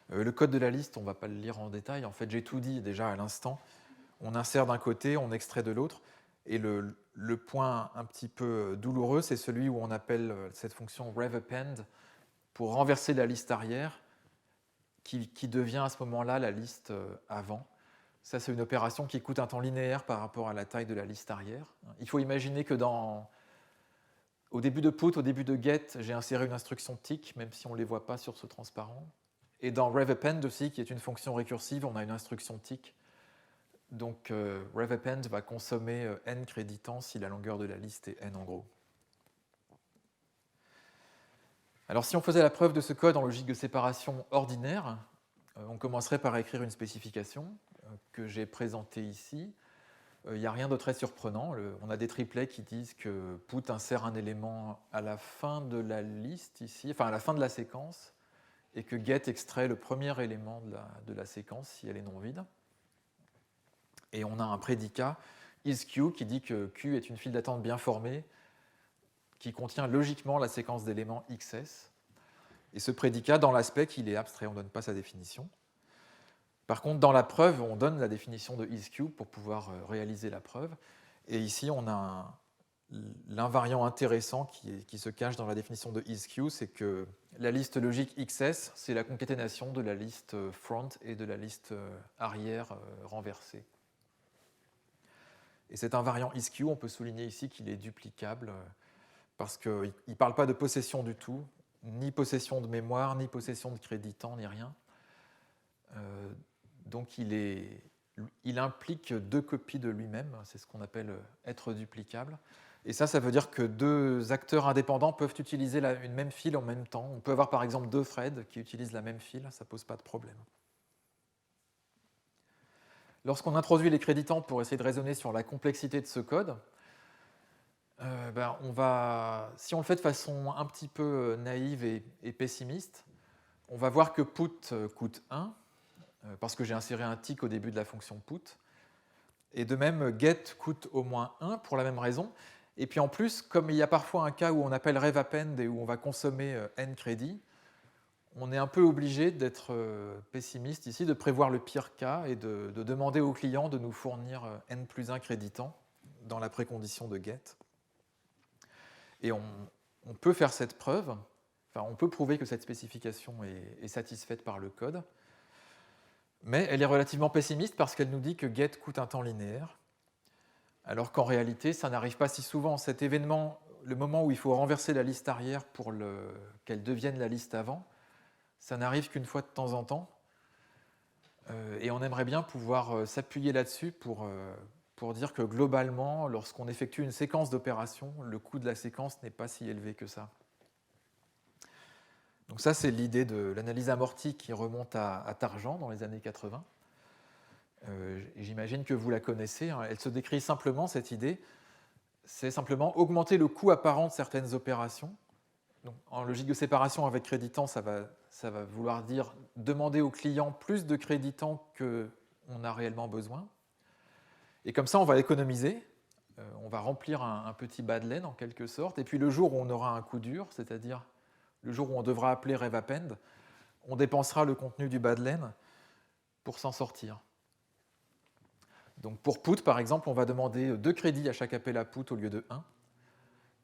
S2: Le code de la liste, on ne va pas le lire en détail. En fait, j'ai tout dit déjà à l'instant. On insère d'un côté, on extrait de l'autre. Et le point un petit peu douloureux, c'est celui où on appelle cette fonction revAppend pour renverser la liste arrière, qui devient à ce moment-là la liste avant. Ça, c'est une opération qui coûte un temps linéaire par rapport à la taille de la liste arrière. Il faut imaginer que au début de put, au début de get, j'ai inséré une instruction tick, même si on ne les voit pas sur ce transparent. Et dans revAppend aussi, qui est une fonction récursive, on a une instruction tick. Donc revAppend va consommer n créditants si la longueur de la liste est n en gros. Alors si on faisait la preuve de ce code en logique de séparation ordinaire, on commencerait par écrire une spécification que j'ai présentée ici. Il n'y a rien de très surprenant. On a des triplets qui disent que put insère un élément à la fin de la liste ici, enfin à la fin de la séquence, et que get extrait le premier élément de la séquence si elle est non vide. Et on a un prédicat isQ qui dit que Q est une file d'attente bien formée qui contient logiquement la séquence d'éléments XS. Et ce prédicat, dans l'aspect, il est abstrait, on ne donne pas sa définition. Par contre, dans la preuve, on donne la définition de isQ pour pouvoir réaliser la preuve. Et ici, on a l'invariant intéressant qui se cache dans la définition de isQ, c'est que la liste logique XS, c'est la concaténation de la liste front et de la liste arrière renversée. Et cet invariant isQ, on peut souligner ici qu'il est duplicable parce qu'il ne parle pas de possession du tout, ni possession de mémoire, ni possession de crédit temps, ni rien. Donc il implique deux copies de lui-même, c'est ce qu'on appelle être duplicable. Et ça veut dire que deux acteurs indépendants peuvent utiliser une même file en même temps. On peut avoir par exemple deux threads qui utilisent la même file, ça ne pose pas de problème. Lorsqu'on introduit les créditants pour essayer de raisonner sur la complexité de ce code, si on le fait de façon un petit peu naïve et pessimiste, on va voir que put coûte 1, parce que j'ai inséré un tick au début de la fonction put. Et de même, get coûte au moins 1 pour la même raison. Et puis en plus, comme il y a parfois un cas où on appelle rev_append et où on va consommer n crédits, on est un peu obligé d'être pessimiste ici, de prévoir le pire cas et de demander au client de nous fournir n plus 1 créditants dans la précondition de get. Et on peut faire cette preuve, enfin on peut prouver que cette spécification est satisfaite par le code, mais elle est relativement pessimiste parce qu'elle nous dit que get coûte un temps linéaire, alors qu'en réalité, ça n'arrive pas si souvent. Cet événement, le moment où il faut renverser la liste arrière pour qu'elle devienne la liste avant, ça n'arrive qu'une fois de temps en temps. Et on aimerait bien pouvoir s'appuyer là-dessus pour dire que globalement, lorsqu'on effectue une séquence d'opérations, le coût de la séquence n'est pas si élevé que ça. Donc ça, c'est l'idée de l'analyse amortie qui remonte à Tarjan dans les années 80. J'imagine que vous la connaissez. Elle se décrit simplement, cette idée, c'est simplement augmenter le coût apparent de certaines opérations. Donc, en logique de séparation avec créditant, ça va vouloir dire demander au client plus de créditants qu'on a réellement besoin. Et comme ça, on va économiser. On va remplir un petit bas de laine, en quelque sorte. Et puis le jour où on aura un coup dur, c'est-à-dire le jour où on devra appeler rev_append, on dépensera le contenu du bas de laine pour s'en sortir. Donc pour put, par exemple, on va demander 2 crédits à chaque appel à put au lieu de 1.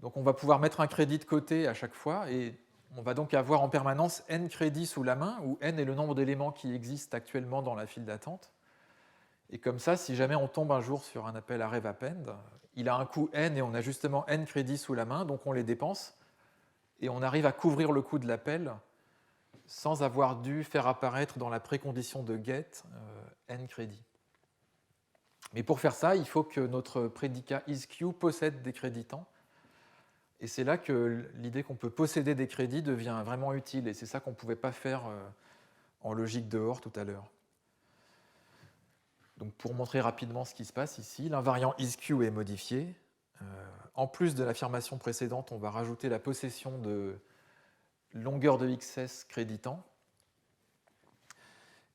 S2: Donc on va pouvoir mettre un crédit de côté à chaque fois, et on va donc avoir en permanence n crédits sous la main, où n est le nombre d'éléments qui existent actuellement dans la file d'attente. Et comme ça, si jamais on tombe un jour sur un appel à rev_append, il a un coût n et on a justement n crédits sous la main, donc on les dépense, et on arrive à couvrir le coût de l'appel sans avoir dû faire apparaître dans la précondition de get n crédits. Mais pour faire ça, il faut que notre prédicat isQ possède des créditants. Et c'est là que l'idée qu'on peut posséder des crédits devient vraiment utile. Et c'est ça qu'on ne pouvait pas faire en logique de OR tout à l'heure. Donc pour montrer rapidement ce qui se passe ici, l'invariant isQ est modifié. En plus de l'affirmation précédente, on va rajouter la possession de longueur de XS créditant.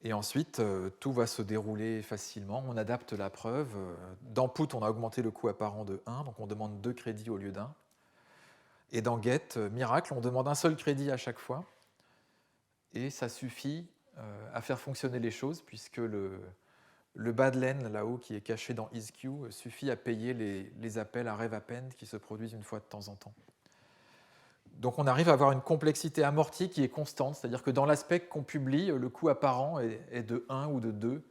S2: Et ensuite, tout va se dérouler facilement. On adapte la preuve. Dans put, on a augmenté le coût apparent de 1, donc on demande 2 crédits au lieu d'1. Et dans get, miracle, on demande un seul crédit à chaque fois. Et ça suffit à faire fonctionner les choses, puisque le bas de laine, là-haut, qui est caché dans isQ, suffit à payer les appels à rev_append qui se produisent une fois de temps en temps. Donc on arrive à avoir une complexité amortie qui est constante, c'est-à-dire que dans l'aspect qu'on publie, le coût apparent est de 1 ou de 2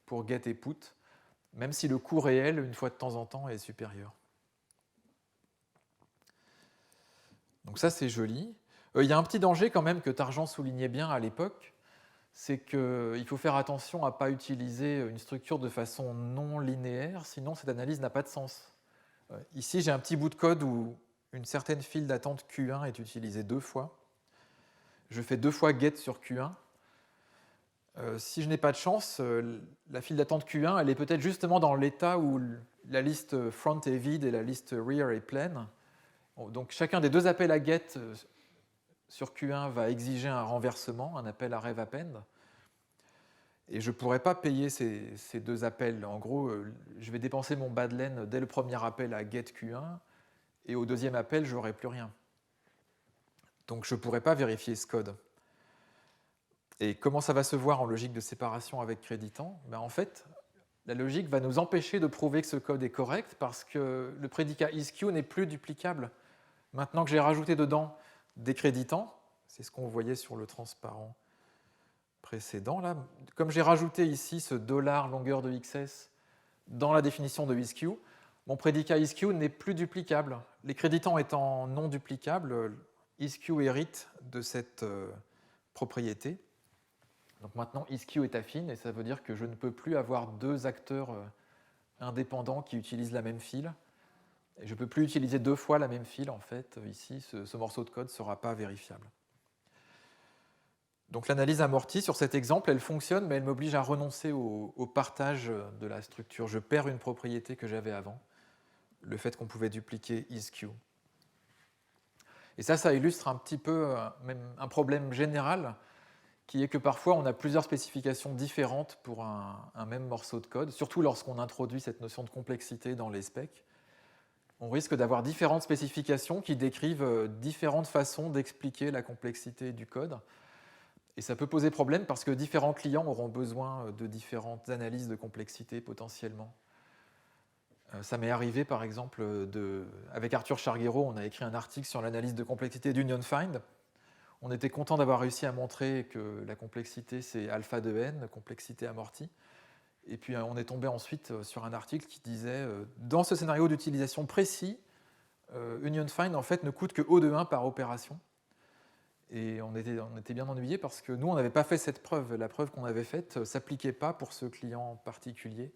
S2: pour get et put, même si le coût réel, une fois de temps en temps, est supérieur. Donc ça, c'est joli. Il y a un petit danger quand même que Tarjan soulignait bien à l'époque, c'est qu'il faut faire attention à ne pas utiliser une structure de façon non linéaire, sinon cette analyse n'a pas de sens. Ici, j'ai un petit bout de code où une certaine file d'attente Q1 est utilisée 2 fois. Je fais 2 fois get sur Q1. Si je n'ai pas de chance, la file d'attente Q1, elle est peut-être justement dans l'état où la liste front est vide et la liste rear est pleine. Donc chacun des 2 appels à get sur Q1 va exiger un renversement, un appel à rev_append. Et je ne pourrais pas payer ces 2 appels. En gros, je vais dépenser mon bas de laine dès le premier appel à get Q1, et au deuxième appel, je n'aurai plus rien. Donc je ne pourrai pas vérifier ce code. Et comment ça va se voir en logique de séparation avec créditant ? En fait, la logique va nous empêcher de prouver que ce code est correct parce que le prédicat isQ n'est plus duplicable. Maintenant que j'ai rajouté dedans des créditants, c'est ce qu'on voyait sur le transparent précédent, là. Comme j'ai rajouté ici ce $longueur de XS dans la définition de isQ, mon prédicat isQ n'est plus duplicable. Les créditants étant non duplicables, isQ hérite de cette propriété. Donc maintenant, isQ est affine, et ça veut dire que je ne peux plus avoir deux acteurs indépendants qui utilisent la même file. Et je ne peux plus utiliser deux fois la même file, en fait. Ici, ce morceau de code ne sera pas vérifiable. Donc l'analyse amortie, sur cet exemple, elle fonctionne, mais elle m'oblige à renoncer au partage de la structure. Je perds une propriété que j'avais avant, le fait qu'on pouvait dupliquer isQ. Et ça illustre un petit peu même un problème général, qui est que parfois on a plusieurs spécifications différentes pour un même morceau de code, surtout lorsqu'on introduit cette notion de complexité dans les specs. On risque d'avoir différentes spécifications qui décrivent différentes façons d'expliquer la complexité du code. Et ça peut poser problème parce que différents clients auront besoin de différentes analyses de complexité potentiellement. Ça m'est arrivé par exemple, avec Arthur Charguero, on a écrit un article sur l'analyse de complexité d'Union Find. On était content d'avoir réussi à montrer que la complexité c'est alpha de n, complexité amortie. Et puis on est tombé ensuite sur un article qui disait dans ce scénario d'utilisation précis, Union Find en fait ne coûte que O de 1 par opération. Et on était bien ennuyés parce que nous on n'avait pas fait cette preuve. La preuve qu'on avait faite ne s'appliquait pas pour ce client particulier.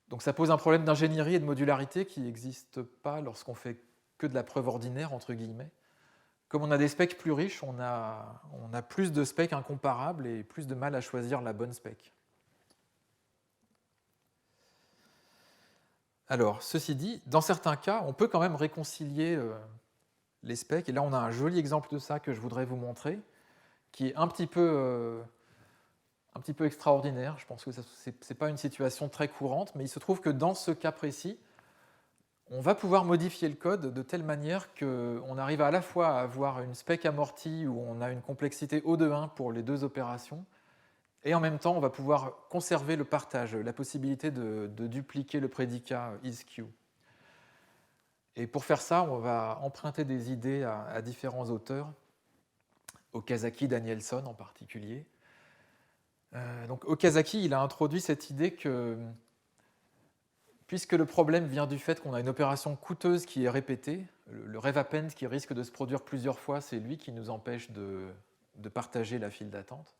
S2: Donc ça pose un problème d'ingénierie et de modularité qui n'existe pas lorsqu'on fait que de la preuve ordinaire entre guillemets. Comme on a des specs plus riches, on a plus de specs incomparables et plus de mal à choisir la bonne spec. Alors, ceci dit, dans certains cas, on peut quand même réconcilier les specs. Et là, on a un joli exemple de ça que je voudrais vous montrer, qui est un petit peu extraordinaire. Je pense que ce n'est pas une situation très courante, mais il se trouve que dans ce cas précis, on va pouvoir modifier le code de telle manière qu'on arrive à la fois à avoir une spec amortie où on a une complexité O de 1 pour les deux opérations, et en même temps, on va pouvoir conserver le partage, la possibilité de dupliquer le prédicat isQ. Et pour faire ça, on va emprunter des idées à différents auteurs, Okazaki, Danielson en particulier. Donc Okazaki, il a introduit cette idée que, puisque le problème vient du fait qu'on a une opération coûteuse qui est répétée, le rev append qui risque de se produire plusieurs fois, c'est lui qui nous empêche de partager la file d'attente.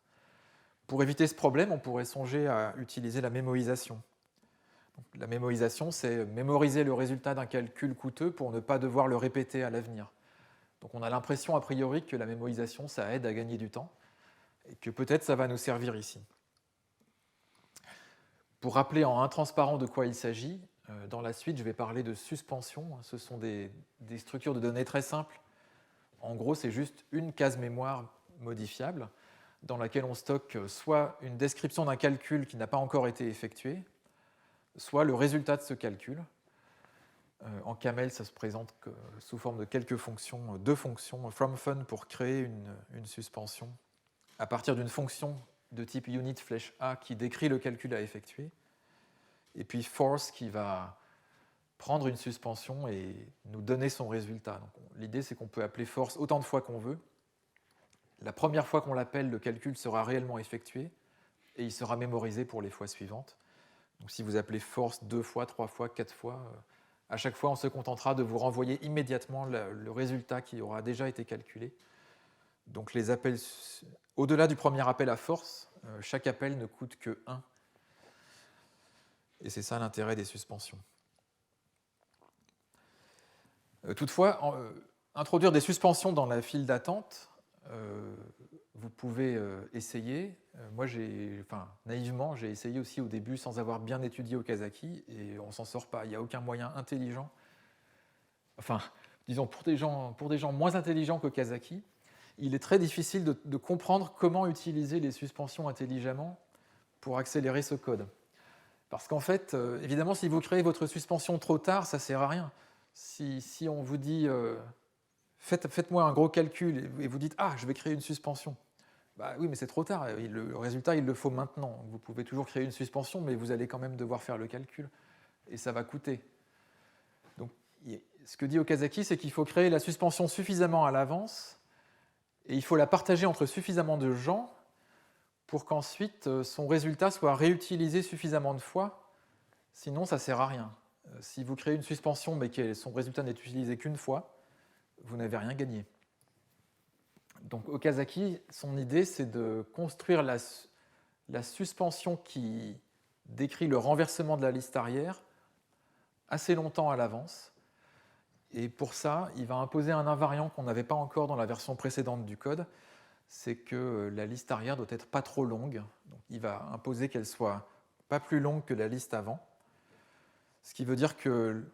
S2: Pour éviter ce problème, on pourrait songer à utiliser la mémorisation. Donc, la mémorisation, c'est mémoriser le résultat d'un calcul coûteux pour ne pas devoir le répéter à l'avenir. Donc on a l'impression a priori que la mémorisation, ça aide à gagner du temps, et que peut-être ça va nous servir ici. Pour rappeler en intransparent de quoi il s'agit, dans la suite, je vais parler de suspension. Ce sont des structures de données très simples. En gros, c'est juste une case mémoire modifiable dans laquelle on stocke soit une description d'un calcul qui n'a pas encore été effectué, soit le résultat de ce calcul. En Camel, ça se présente sous forme de quelques fonctions, deux fonctions, FromFun pour créer une suspension à partir d'une fonction de type unit flèche A qui décrit le calcul à effectuer, et puis force qui va prendre une suspension et nous donner son résultat. L'idée, c'est qu'on peut appeler force autant de fois qu'on veut. La première fois qu'on l'appelle, le calcul sera réellement effectué et il sera mémorisé pour les fois suivantes. Donc, si vous appelez force 2 fois, 3 fois, 4 fois, à chaque fois, on se contentera de vous renvoyer immédiatement le résultat qui aura déjà été calculé. Donc, les appels, au-delà du premier appel à force, chaque appel ne coûte que 1. Et c'est ça l'intérêt des suspensions. Toutefois, introduire des suspensions dans la file d'attente, vous pouvez essayer. Moi, naïvement, j'ai essayé aussi au début sans avoir bien étudié Okazaki et on ne s'en sort pas. Il n'y a aucun moyen intelligent. Enfin, disons, pour des gens moins intelligents qu'Okazaki, il est très difficile de comprendre comment utiliser les suspensions intelligemment pour accélérer ce code. Parce qu'en fait, évidemment, si vous créez votre suspension trop tard, ça ne sert à rien. Si on vous dit faites-moi un gros calcul et vous dites je vais créer une suspension. Bah oui, mais c'est trop tard. Le résultat, il le faut maintenant. Vous pouvez toujours créer une suspension, mais vous allez quand même devoir faire le calcul et ça va coûter. Donc, ce que dit Okazaki, c'est qu'il faut créer la suspension suffisamment à l'avance et il faut la partager entre suffisamment de gens pour qu'ensuite son résultat soit réutilisé suffisamment de fois. Sinon, ça ne sert à rien. Si vous créez une suspension mais que son résultat n'est utilisé qu'une fois, vous n'avez rien gagné. Donc Okazaki, son idée, c'est de construire la suspension qui décrit le renversement de la liste arrière assez longtemps à l'avance. Et pour ça, il va imposer un invariant qu'on n'avait pas encore dans la version précédente du code, c'est que la liste arrière doit être pas trop longue. Donc il va imposer qu'elle soit pas plus longue que la liste avant. Ce qui veut dire que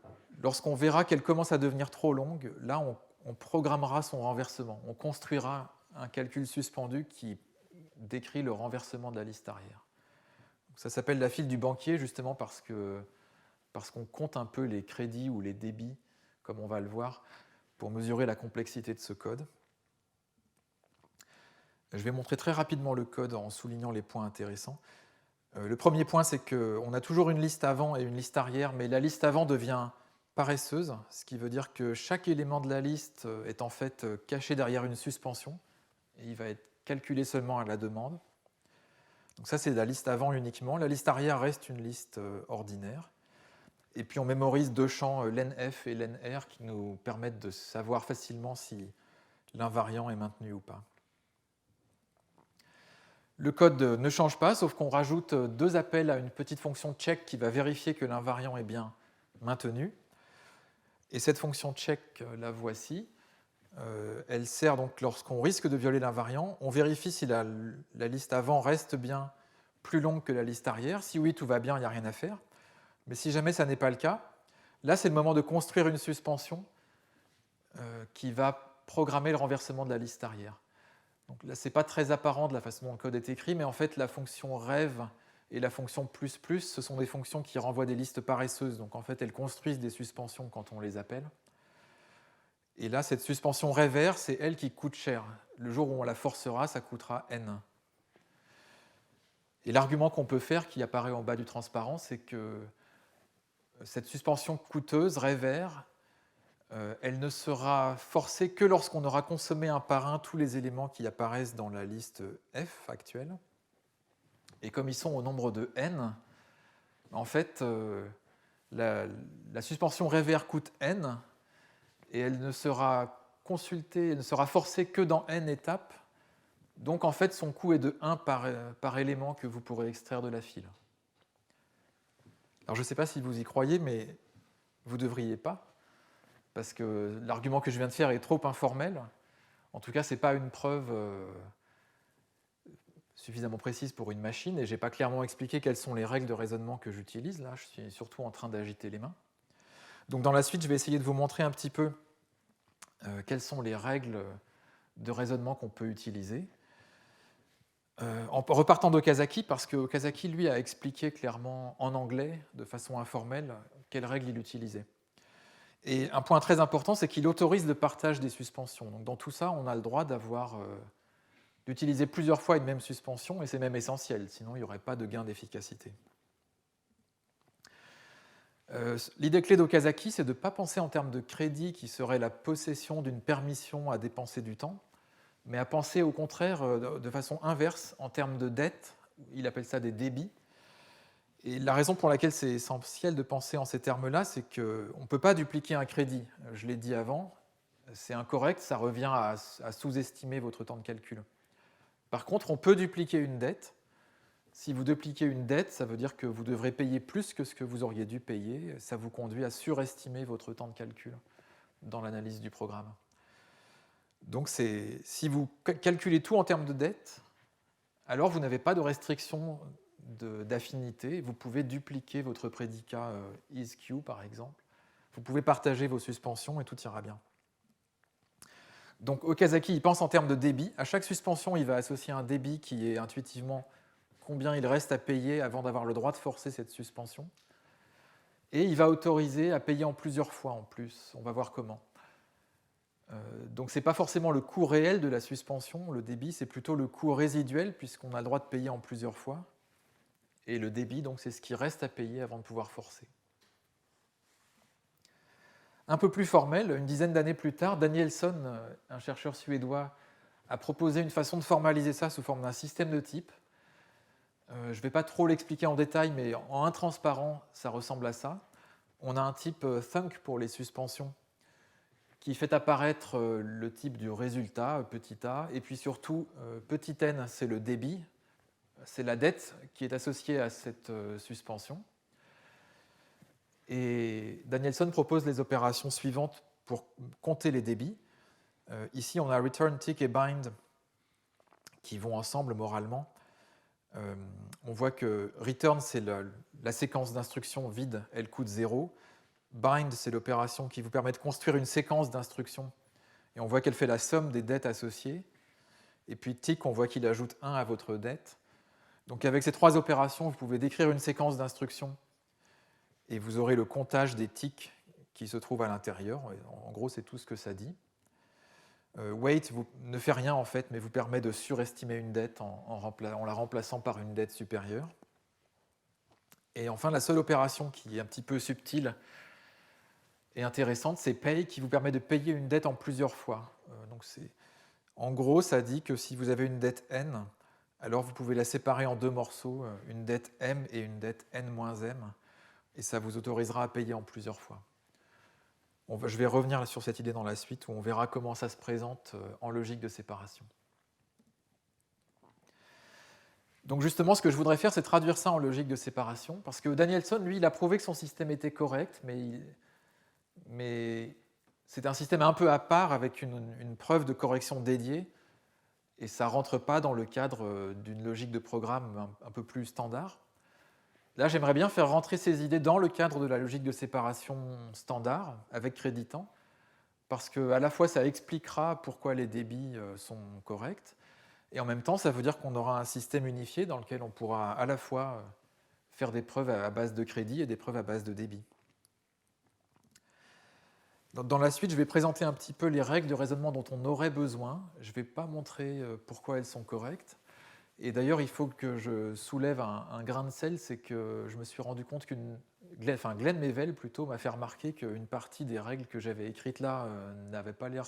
S2: lorsqu'on verra qu'elle commence à devenir trop longue, là on programmera son renversement. On construira un calcul suspendu qui décrit le renversement de la liste arrière. Donc ça s'appelle la file du banquier justement parce qu'on compte un peu les crédits ou les débits, comme on va le voir, pour mesurer la complexité de ce code. Je vais montrer très rapidement le code en soulignant les points intéressants. Le premier point, c'est qu'on a toujours une liste avant et une liste arrière, mais la liste avant devient paresseuse, ce qui veut dire que chaque élément de la liste est en fait caché derrière une suspension, et il va être calculé seulement à la demande. Donc ça, c'est la liste avant uniquement. La liste arrière reste une liste ordinaire. Et puis on mémorise deux champs, lenF et lenR, qui nous permettent de savoir facilement si l'invariant est maintenu ou pas. Le code ne change pas, sauf qu'on rajoute deux appels à une petite fonction check qui va vérifier que l'invariant est bien maintenu. Et cette fonction check, la voici. Elle sert donc lorsqu'on risque de violer l'invariant. On vérifie si la liste avant reste bien plus longue que la liste arrière. Si oui, tout va bien, il n'y a rien à faire. Mais si jamais ça n'est pas le cas, là, c'est le moment de construire une suspension qui va programmer le renversement de la liste arrière. Donc là, ce n'est pas très apparent de la façon dont le code est écrit, mais en fait, la fonction rev et la fonction plus plus, ce sont des fonctions qui renvoient des listes paresseuses. Donc en fait, elles construisent des suspensions quand on les appelle. Et là, cette suspension rev, c'est elle qui coûte cher. Le jour où on la forcera, ça coûtera n. Et l'argument qu'on peut faire, qui apparaît en bas du transparent, c'est que cette suspension coûteuse, rev, elle ne sera forcée que lorsqu'on aura consommé un par un tous les éléments qui apparaissent dans la liste F actuelle. Et comme ils sont au nombre de n, en fait, la suspension rev coûte n, et elle ne sera consultée, elle ne sera forcée que dans n étapes. Donc en fait, son coût est de 1 par élément que vous pourrez extraire de la file. Alors je ne sais pas si vous y croyez, mais vous ne devriez pas, parce que l'argument que je viens de faire est trop informel. En tout cas, ce n'est pas une preuve suffisamment précise pour une machine, et je n'ai pas clairement expliqué quelles sont les règles de raisonnement que j'utilise. Là, je suis surtout en train d'agiter les mains. Donc dans la suite, je vais essayer de vous montrer un petit peu quelles sont les règles de raisonnement qu'on peut utiliser. En repartant d'Okazaki, parce que Okazaki, lui, a expliqué clairement en anglais, de façon informelle, quelles règles il utilisait. Et un point très important, c'est qu'il autorise le partage des suspensions. Donc dans tout ça, on a le droit d'utiliser plusieurs fois une même suspension, et c'est même essentiel, sinon il n'y aurait pas de gain d'efficacité. L'idée clé d'Okazaki, c'est de ne pas penser en termes de crédit qui serait la possession d'une permission à dépenser du temps, mais à penser au contraire de façon inverse en termes de dette. Il appelle ça des débits. Et la raison pour laquelle c'est essentiel de penser en ces termes-là, c'est qu'on ne peut pas dupliquer un crédit. Je l'ai dit avant, c'est incorrect, ça revient à sous-estimer votre temps de calcul. Par contre, on peut dupliquer une dette. Si vous dupliquez une dette, ça veut dire que vous devrez payer plus que ce que vous auriez dû payer. Ça vous conduit à surestimer votre temps de calcul dans l'analyse du programme. Donc si vous calculez tout en termes de dette, alors vous n'avez pas de restriction d'affinité. Vous pouvez dupliquer votre prédicat isQ, par exemple. Vous pouvez partager vos suspensions et tout ira bien. Donc Okazaki, il pense en termes de débit. À chaque suspension, il va associer un débit qui est intuitivement combien il reste à payer avant d'avoir le droit de forcer cette suspension. Et il va autoriser à payer en plusieurs fois en plus. On va voir comment. Donc ce n'est pas forcément le coût réel de la suspension, le débit, c'est plutôt le coût résiduel, puisqu'on a le droit de payer en plusieurs fois. Et le débit, donc, c'est ce qui reste à payer avant de pouvoir forcer. Un peu plus formel, une dizaine d'années plus tard, Danielson, un chercheur suédois, a proposé une façon de formaliser ça sous forme d'un système de type. Je ne vais pas trop l'expliquer en détail, mais en intransparent, ça ressemble à ça. On a un type thunk pour les suspensions qui fait apparaître le type du résultat, petit a, et puis surtout, petit n, c'est le débit, c'est la dette qui est associée à cette suspension. Et Danielson propose les opérations suivantes pour compter les débits. Ici, on a return, tick et bind qui vont ensemble moralement. On voit que return, c'est la séquence d'instructions vide, elle coûte 0. Bind, c'est l'opération qui vous permet de construire une séquence d'instructions. Et on voit qu'elle fait la somme des dettes associées. Et puis tick, on voit qu'il ajoute 1 à votre dette. Donc avec ces 3 opérations, vous pouvez décrire une séquence d'instructions et vous aurez le comptage des ticks qui se trouvent à l'intérieur. En gros, c'est tout ce que ça dit. Wait ne fait rien en fait, mais vous permet de surestimer une dette en la remplaçant par une dette supérieure. Et enfin, la seule opération qui est un petit peu subtile et intéressante, c'est pay, qui vous permet de payer une dette en plusieurs fois. En gros, ça dit que si vous avez une dette n, alors vous pouvez la séparer en 2 morceaux, une dette m et une dette n-m, et ça vous autorisera à payer en plusieurs fois. Je vais revenir sur cette idée dans la suite, où on verra comment ça se présente en logique de séparation. Donc justement, ce que je voudrais faire, c'est traduire ça en logique de séparation, parce que Danielson, lui, il a prouvé que son système était correct, mais c'est un système un peu à part, avec une preuve de correction dédiée, et ça ne rentre pas dans le cadre d'une logique de programme un peu plus standard. Là, j'aimerais bien faire rentrer ces idées dans le cadre de la logique de séparation standard, avec créditant, parce qu'à la fois, ça expliquera pourquoi les débits sont corrects, et en même temps, ça veut dire qu'on aura un système unifié dans lequel on pourra à la fois faire des preuves à base de crédit et des preuves à base de débit. Dans la suite, je vais présenter un petit peu les règles de raisonnement dont on aurait besoin. Je ne vais pas montrer pourquoi elles sont correctes. Et d'ailleurs, il faut que je soulève un grain de sel, c'est que je me suis rendu compte Glenn Mevel plutôt m'a fait remarquer qu'une partie des règles que j'avais écrites là n'avait pas l'air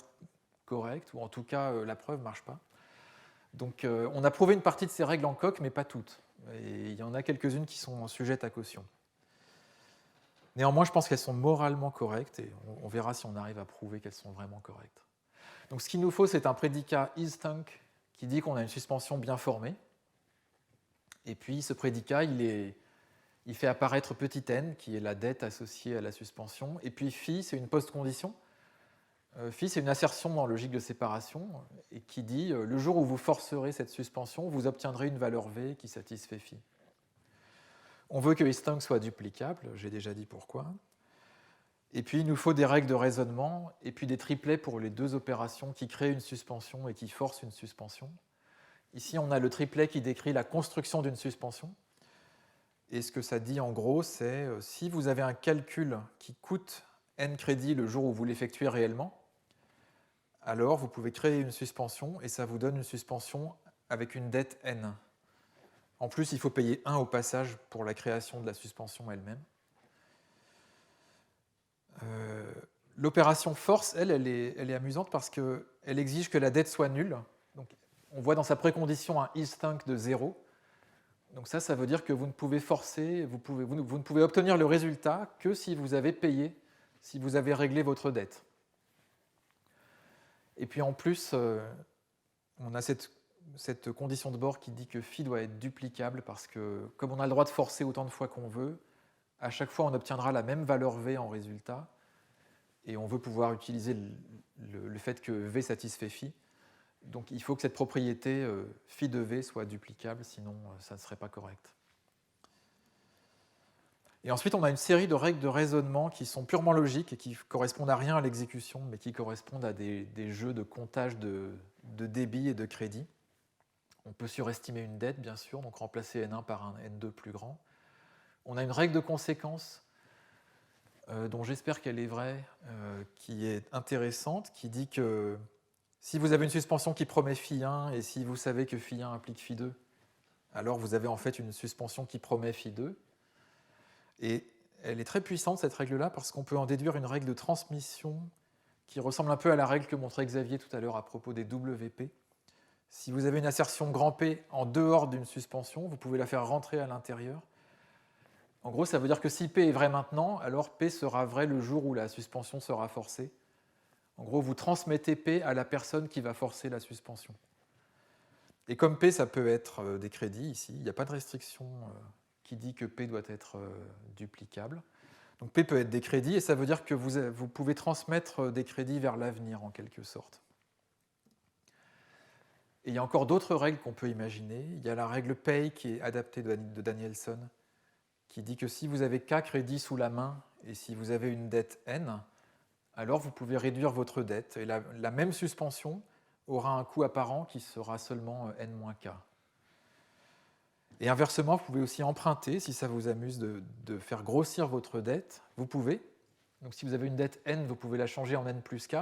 S2: correctes, ou en tout cas la preuve ne marche pas. Donc on a prouvé une partie de ces règles en coq, mais pas toutes. Et il y en a quelques-unes qui sont sujettes à caution. Néanmoins, je pense qu'elles sont moralement correctes, et on verra si on arrive à prouver qu'elles sont vraiment correctes. Donc ce qu'il nous faut, c'est un prédicat isThunk qui dit qu'on a une suspension bien formée. Et puis ce prédicat, il fait apparaître petit n, qui est la dette associée à la suspension. Et puis phi, c'est une post-condition. Phi, c'est une assertion en logique de séparation, et qui dit le jour où vous forcerez cette suspension, vous obtiendrez une valeur v qui satisfait phi. On veut que isThunk soit duplicable, j'ai déjà dit pourquoi. Et puis il nous faut des règles de raisonnement, et puis des triplets pour les 2 opérations qui créent une suspension et qui forcent une suspension. Ici, on a le triplet qui décrit la construction d'une suspension. Et ce que ça dit en gros, c'est si vous avez un calcul qui coûte n crédits le jour où vous l'effectuez réellement, alors vous pouvez créer une suspension et ça vous donne une suspension avec une dette n. En plus, il faut payer 1 au passage pour la création de la suspension elle-même. L'opération force, elle est amusante parce qu'elle exige que la dette soit nulle. Donc, on voit dans sa précondition un isThunk de 0. Donc ça veut dire que vous ne pouvez forcer, vous ne pouvez obtenir le résultat que si vous avez payé, si vous avez réglé votre dette. Et puis en plus, on a cette condition de bord qui dit que phi doit être duplicable parce que comme on a le droit de forcer autant de fois qu'on veut, à chaque fois on obtiendra la même valeur v en résultat, et on veut pouvoir utiliser le fait que v satisfait phi. Donc il faut que cette propriété phi de v soit duplicable, sinon ça ne serait pas correct. Et ensuite, on a une série de règles de raisonnement qui sont purement logiques et qui correspondent à rien à l'exécution, mais qui correspondent à des jeux de comptage de débit et de crédit. On peut surestimer une dette, bien sûr, donc remplacer n1 par un n2 plus grand. On a une règle de conséquence dont j'espère qu'elle est vraie, qui est intéressante, qui dit que si vous avez une suspension qui promet phi1 et si vous savez que phi1 implique phi2, alors vous avez en fait une suspension qui promet phi2. Et elle est très puissante, cette règle-là, parce qu'on peut en déduire une règle de transmission qui ressemble un peu à la règle que montrait Xavier tout à l'heure à propos des WP. Si vous avez une assertion grand P en dehors d'une suspension, vous pouvez la faire rentrer à l'intérieur. En gros, ça veut dire que si P est vrai maintenant, alors P sera vrai le jour où la suspension sera forcée. En gros, vous transmettez P à la personne qui va forcer la suspension. Et comme P, ça peut être des crédits ici, il n'y a pas de restriction qui dit que P doit être duplicable. Donc P peut être des crédits, et ça veut dire que vous pouvez transmettre des crédits vers l'avenir, en quelque sorte. Et il y a encore d'autres règles qu'on peut imaginer. Il y a la règle Pay qui est adaptée de Danielson, qui dit que si vous avez K crédits sous la main, et si vous avez une dette N, alors vous pouvez réduire votre dette. Et la même suspension aura un coût apparent qui sera seulement N-K. Et inversement, vous pouvez aussi emprunter, si ça vous amuse de faire grossir votre dette, vous pouvez. Donc si vous avez une dette N, vous pouvez la changer en N plus K.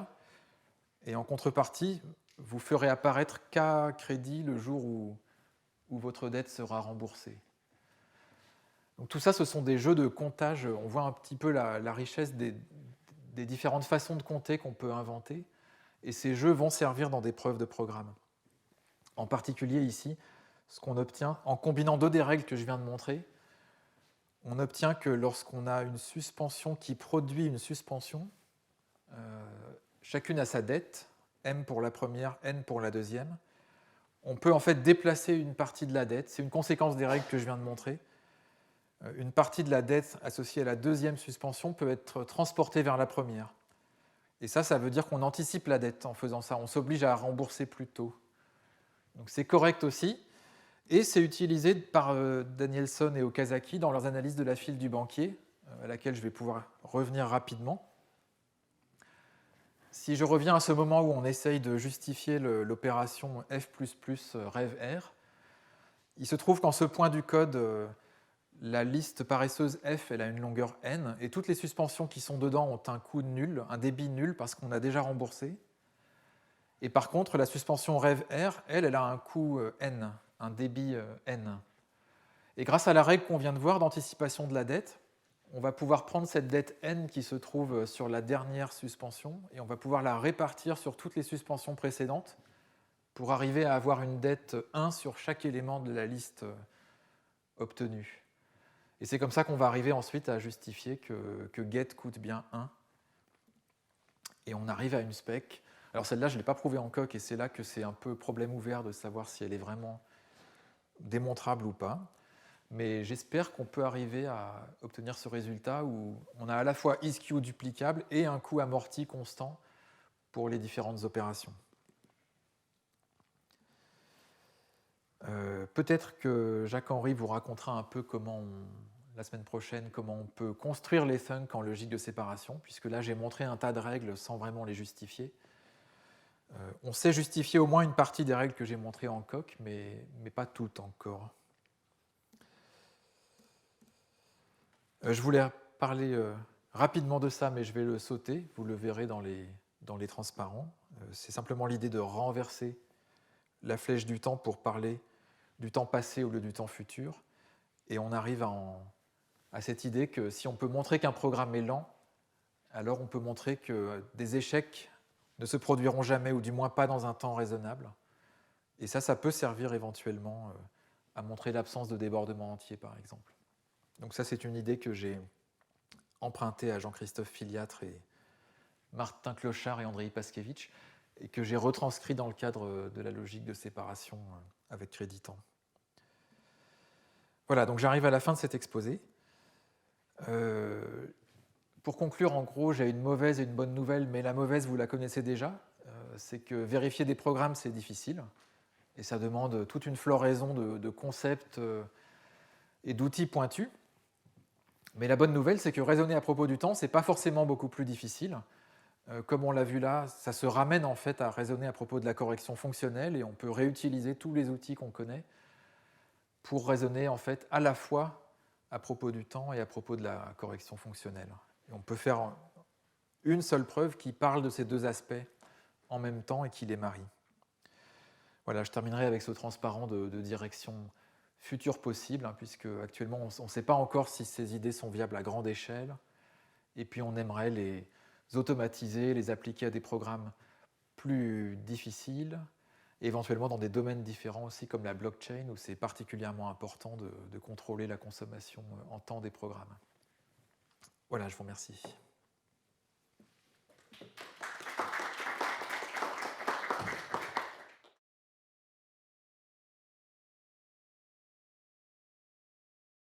S2: Et en contrepartie, vous ferez apparaître K crédit le jour où votre dette sera remboursée. Donc tout ça, ce sont des jeux de comptage. On voit un petit peu la richesse des différentes façons de compter qu'on peut inventer. Et ces jeux vont servir dans des preuves de programme. En particulier ici, ce qu'on obtient, en combinant deux des règles que je viens de montrer, on obtient que lorsqu'on a une suspension qui produit une suspension, chacune a sa dette, M pour la première, N pour la deuxième, on peut en fait déplacer une partie de la dette. C'est une conséquence des règles que je viens de montrer. Une partie de la dette associée à la deuxième suspension peut être transportée vers la première. Et ça veut dire qu'on anticipe la dette en faisant ça. On s'oblige à rembourser plus tôt. Donc c'est correct aussi. Et c'est utilisé par Danielson et Okazaki dans leurs analyses de la file du banquier, à laquelle je vais pouvoir revenir rapidement. Si je reviens à ce moment où on essaye de justifier l'opération F++ rêve R, il se trouve qu'en ce point du code, la liste paresseuse F elle a une longueur N, et toutes les suspensions qui sont dedans ont un coût nul, un débit nul, parce qu'on a déjà remboursé. Et par contre, la suspension rêve R, elle a un coût N, un débit N. Et grâce à la règle qu'on vient de voir d'anticipation de la dette, on va pouvoir prendre cette dette N qui se trouve sur la dernière suspension et on va pouvoir la répartir sur toutes les suspensions précédentes pour arriver à avoir une dette 1 sur chaque élément de la liste obtenue. Et c'est comme ça qu'on va arriver ensuite à justifier que get coûte bien 1. Et on arrive à une spec. Alors celle-là, je ne l'ai pas prouvée en coq et c'est là que c'est un peu problème ouvert de savoir si elle est vraiment démontrable ou pas. Mais j'espère qu'on peut arriver à obtenir ce résultat où on a à la fois isQ duplicable et un coût amorti constant pour les différentes opérations. Peut-être que Jacques-Henri vous racontera un peu la semaine prochaine comment on peut construire les thunks en logique de séparation, puisque là j'ai montré un tas de règles sans vraiment les justifier. On sait justifier au moins une partie des règles que j'ai montrées en coq, mais pas toutes encore. Je voulais parler rapidement de ça, mais je vais le sauter. Vous le verrez dans les transparents. C'est simplement l'idée de renverser la flèche du temps pour parler du temps passé au lieu du temps futur. Et on arrive à cette idée que si on peut montrer qu'un programme est lent, alors on peut montrer que des échecs ne se produiront jamais, ou du moins pas dans un temps raisonnable. Et ça peut servir éventuellement à montrer l'absence de débordement entier, par exemple. Donc ça, c'est une idée que j'ai empruntée à Jean-Christophe Filiatre et Martin Clochard et Andrei Paskevitch, et que j'ai retranscrit dans le cadre de la logique de séparation avec crédit-temps. Voilà, donc j'arrive à la fin de cet exposé. Pour conclure, en gros, j'ai une mauvaise et une bonne nouvelle, mais la mauvaise, vous la connaissez déjà, c'est que vérifier des programmes, c'est difficile, et ça demande toute une floraison de concepts et d'outils pointus. Mais la bonne nouvelle, c'est que raisonner à propos du temps, ce n'est pas forcément beaucoup plus difficile. Comme on l'a vu là, ça se ramène en fait à raisonner à propos de la correction fonctionnelle, et on peut réutiliser tous les outils qu'on connaît pour raisonner en fait à la fois à propos du temps et à propos de la correction fonctionnelle. Et on peut faire une seule preuve qui parle de ces deux aspects en même temps et qui les marie. Voilà, je terminerai avec ce transparent de direction future possible, puisque actuellement on ne sait pas encore si ces idées sont viables à grande échelle, et puis on aimerait les automatiser, les appliquer à des programmes plus difficiles, éventuellement dans des domaines différents aussi, comme la blockchain, où c'est particulièrement important de contrôler la consommation en temps des programmes. Voilà, je vous remercie.